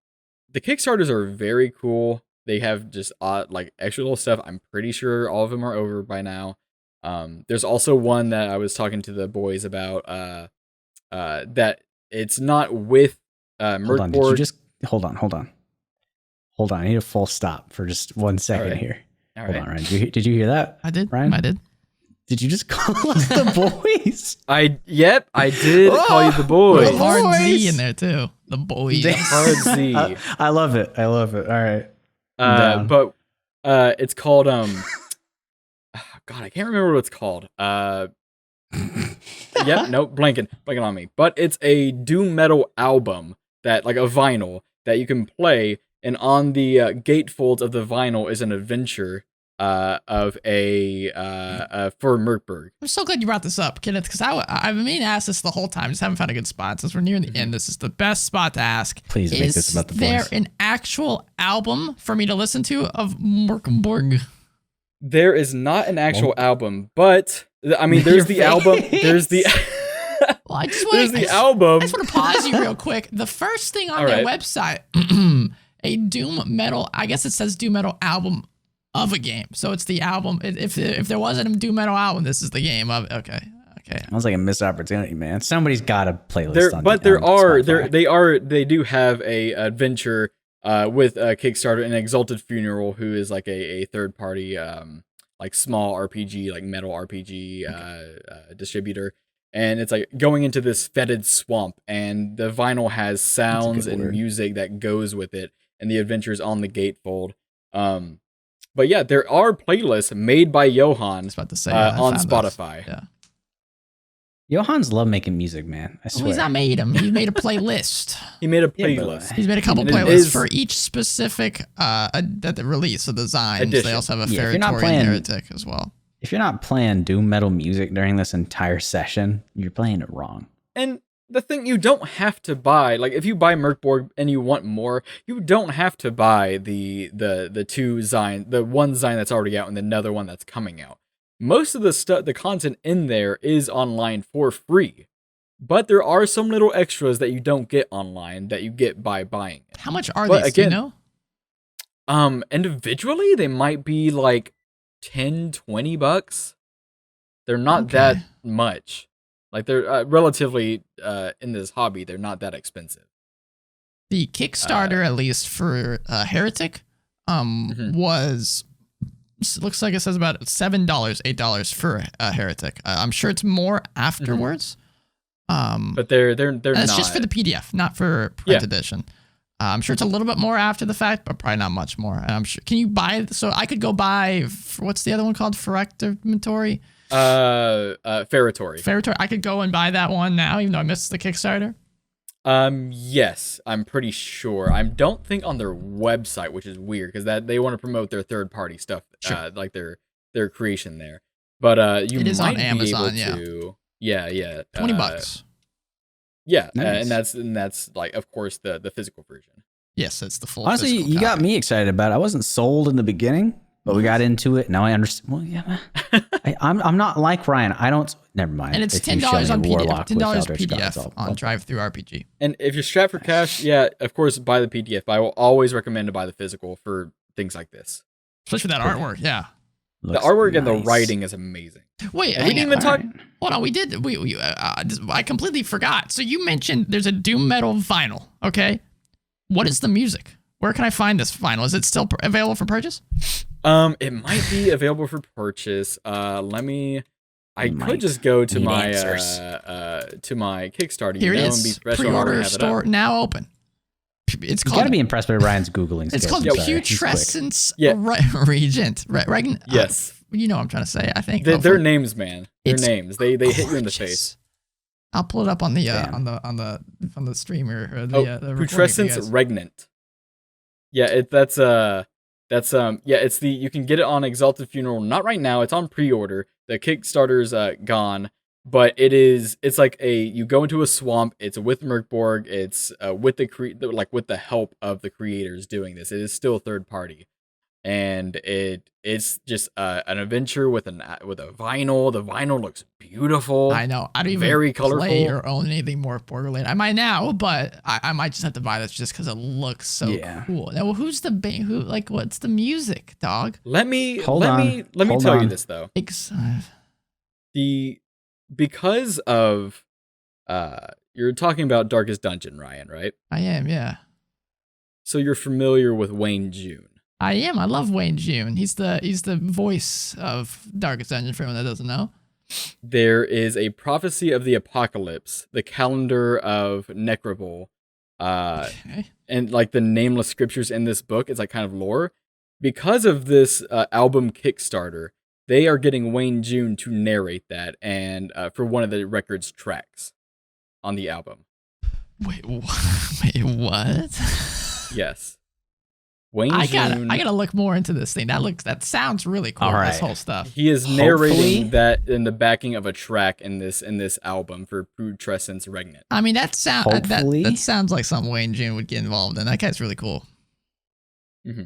the Kickstarters are very cool. They have just like extra little stuff. I'm pretty sure all of them are over by now. There's also one that I was talking to the boys about that it's not with Mörk Borg. Hold on. I need a full stop for just 1 second here. All Hold right. on, Ryan. Did you hear that? I did, Ryan? I did. Did you just call us the boys? I did call you the boys. With hard Z in there too. The boys. Hard Z. I love it. All right. But it's called God, I can't remember what it's called. Blanking on me. But it's a doom metal album that, like a vinyl that you can play, and on the gatefolds of the vinyl is an adventure of for Mörk Borg. I'm so glad you brought this up, Kenneth, because I've been meaning to ask this the whole time. Just haven't found a good spot. Since we're near the end, this is the best spot to ask. Please make this about the boys. Is there an actual album for me to listen to of Mörk Borg? There is not an actual album, but I mean, there's the album. There's the. Well, I just want to pause you real quick. The first thing on their website, a doom metal. I guess it says doom metal album of a game. So it's the album. If there wasn't a doom metal album, this is the game of it. Okay. Sounds like a missed opportunity, man. Somebody's got a playlist on but they do have a adventure with a Kickstarter, an Exalted Funeral, who is like a third party like small RPG, like metal RPG distributor. And it's like going into this fetid swamp, and the vinyl has sounds and music that goes with it, and the adventures on the gatefold. But yeah, there are playlists made by Johan on Spotify. Yeah. Johans love making music, man. I swear. Well, he's not made them. He made a playlist. He's made a couple playlists for each specific the release of the designs. Edition. They also have a Feritorian Heretic as well. If you're not playing doom metal music during this entire session, you're playing it wrong. And the thing, you don't have to buy, like, if you buy Mörk Borg and you want more, you don't have to buy the two Zion, the one Zion that's already out and the another one that's coming out. Most of the content in there is online for free, but there are some little extras that you don't get online that you get by buying it. How much are these? Do you know? Individually, they might be like $10-$20. They're not that much. Like, they're relatively in this hobby, they're not that expensive. The Kickstarter, at least for Heretic, was, looks like it says about $7, $8 for Heretic. I'm sure it's more afterwards. But they're not. It's just for the PDF, not for print edition. I'm sure it's a little bit more after the fact, but probably not much more. And I'm sure. Can you buy? So I could go buy. What's the other one called? Ferrectory. Ferritory. I could go and buy that one now, even though I missed the Kickstarter. Yes, I'm pretty sure. I don't think on their website, which is weird because that they want to promote their third party stuff, like their creation there. But you is might on Amazon, be able to. Yeah. $20. Yeah, nice. and that's like, of course, the physical version. Yes, it's the full. Honestly, you got me excited about it. I wasn't sold in the beginning, but we got into it. Now I understand. Well, yeah, I'm not like Ryan. I don't. Never mind. And it's $10 on PDF. $10 PDF on Drive-Thru RPG. And if you're strapped for cash, of course, buy the PDF. But I will always recommend to buy the physical for things like this, especially that artwork. Yeah. The artwork and the writing is amazing. Wait, we didn't even talk. Hold on, we did. I completely forgot. So you mentioned there's a doom metal vinyl. Okay, what is the music? Where can I find this vinyl? Is it still available for purchase? It might be available for purchase. I could just go to my Kickstarter. Here it and be is. fresh Pre-order store now open. It's You called. gotta be impressed by Ryan's Googling skills. It's called Putrescence Regent. Yes. You know what I'm trying to say, I think. Their names, man. Their names. They hit you in the face. I'll pull it up on the on the streamer or the Putrescence Regnant. Yeah, it's you can get it on Exalted Funeral. Not right now. It's on pre-order. The Kickstarter's gone, but it's like you go into a swamp. It's with Mörk Borg. It's with the help of the creators doing this. It is still third party, and it's just an adventure with a vinyl. The vinyl looks beautiful. I know. I don't even very colorful. Play or own anything more Borg related. I might now, but I might just have to buy this just because it looks so cool. Now, who's the what's the music, dog? Let me tell you this though. Because of you're talking about Darkest Dungeon, Ryan, right? I am, yeah. So you're familiar with Wayne June. I am. I love Wayne June. He's the voice of Darkest Dungeon for anyone that doesn't know. There is a Prophecy of the Apocalypse, the calendar of Necrobol, and like the nameless scriptures in this book. It's like kind of lore. Because of this album Kickstarter, they are getting Wayne June to narrate that and for one of the record's tracks on the album. Wait, what? Yes. Wayne June. I gotta look more into this thing. That sounds really cool. Right. This whole stuff. He is narrating that in the backing of a track in this album for Putrescence Regnant. I mean, that sounds like something Wayne June would get involved in. That guy's really cool. Mm-hmm.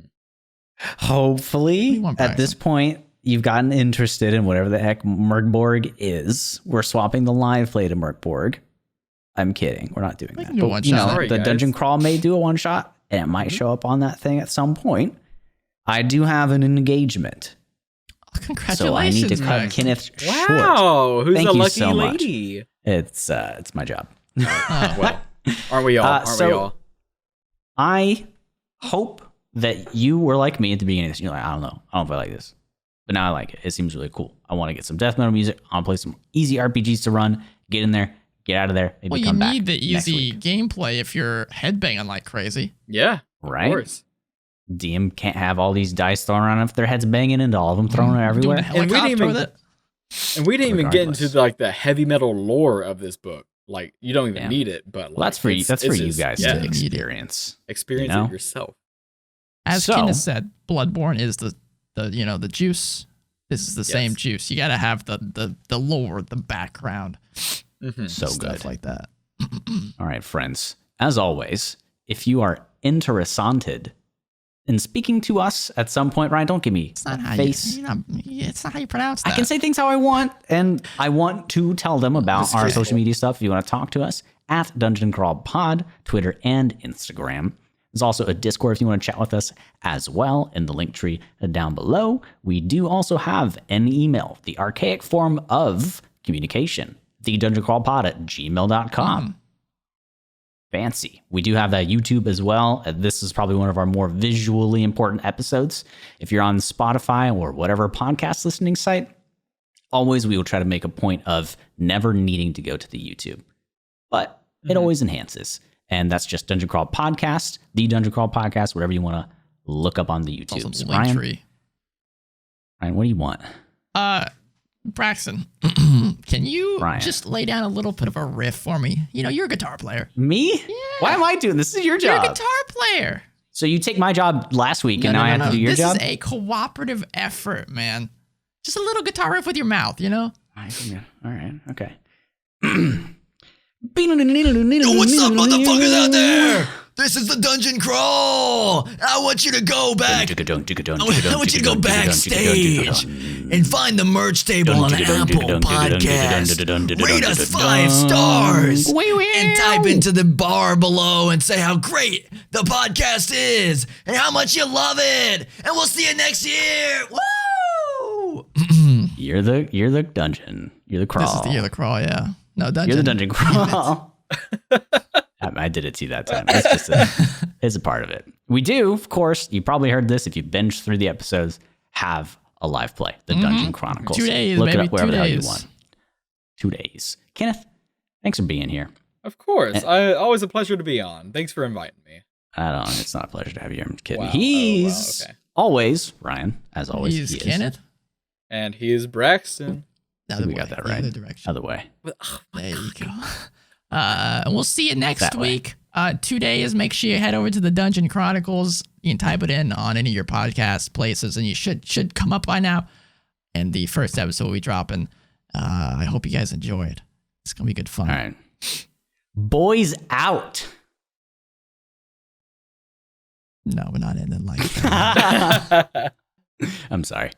Hopefully, at this point, you've gotten interested in whatever the heck Mörk Borg is. We're swapping the live play to Mörk Borg. I'm kidding. We're not doing that. Do one shot. Sorry, the guys. Dungeon Crawl may do a one shot, and it might show up on that thing at some point. I do have an engagement. Oh, congratulations! So I need to cut Max. Kenneth short. Wow, who's Thank the you lucky so much. lady? It's my job. Well, aren't we all? Aren't we all? I hope that you were like me at the beginning of this. You're like, I don't know if I like this. But now I like it. It seems really cool. I want to get some death metal music. I want to play some easy RPGs to run. Get in there. Get out of there. Maybe Well, come back you need the next easy week. gameplay if you're headbanging like crazy. Yeah, Right? Of course. DM can't have all these dice thrown around if their head's banging into all of them, thrown Doing everywhere. a helicopter with it. And we didn't even get into Regardless. like the heavy metal lore of this book. Like you don't even Yeah. need it, but like, Well, that's for you. That's for you just- guys yeah, to experience. experience you know? it yourself. As So- Kenneth said, Bloodborne is the juice. This is the same juice. You got to have the lore, the background, Mm-hmm. So stuff good. like that. All right, friends. As always, if you are interested in speaking to us at some point, Ryan, don't give me It's not a how face. it's not how you pronounce that. I can say things how I want, and I want to tell them about That's our great. social media stuff. If you want to talk to us at Dungeon Crawl Pod, Twitter and Instagram. There's also a Discord if you want to chat with us as well in the link tree down below. We do also have an email, the archaic form of communication, thedungeoncrawlpod@gmail.com. Fancy. We do have that YouTube as well. This is probably one of our more visually important episodes. If you're on Spotify or whatever podcast listening site, always we will try to make a point of never needing to go to the YouTube. But it always enhances. And that's just Dungeon Crawl Podcast, the Dungeon Crawl Podcast, whatever you want to look up on the Also, YouTube. link tree. Ryan, what do you want? Braxton, can you Ryan. just lay down a little bit of a riff for me? You know, you're a guitar player. Me? Yeah. Why am I doing this? This is your You're job. a guitar player. So you take my job last week, and now I have to do your this job? This is a cooperative effort, man. Just a little guitar riff with your mouth, you know? All right. Okay. Yo, what's up, motherfuckers out there? This is the Dungeon Crawl. I want you to go back. I want you to go backstage and find the merch table on Apple Podcast. Rate us 5 stars. And type into the bar below and say how great the podcast is and how much you love it. And we'll see you next year. Woo! You're the dungeon. You're the crawl. This is the year of the crawl, yeah. No, dungeon. You're the dungeon crawl. I did it to you that time. It's just it's a part of it. We do, of course, you probably heard this if you binged through the episodes, have a live play, the Dungeon Chronicles. 2 days, Look baby. it up wherever 2 the hell you days. want. 2 days. Kenneth, thanks for being here. Of course. Always a pleasure to be on. Thanks for inviting me. I don't. It's not a pleasure to have you here. I'm kidding. Wow. He's Okay. always Ryan, as always. He's he is. Kenneth. And he is Braxton. We got that right. Other direction. Other way. There you go. We'll see you next That way. week. 2 days. Make sure you head over to the Dungeon Chronicles. You can type it in on any of your podcast places, and you should come up by now. And the first episode will be dropping. I hope you guys enjoy it. It's gonna be good fun. All right. Boys out. No, we're not ending like that. I'm sorry.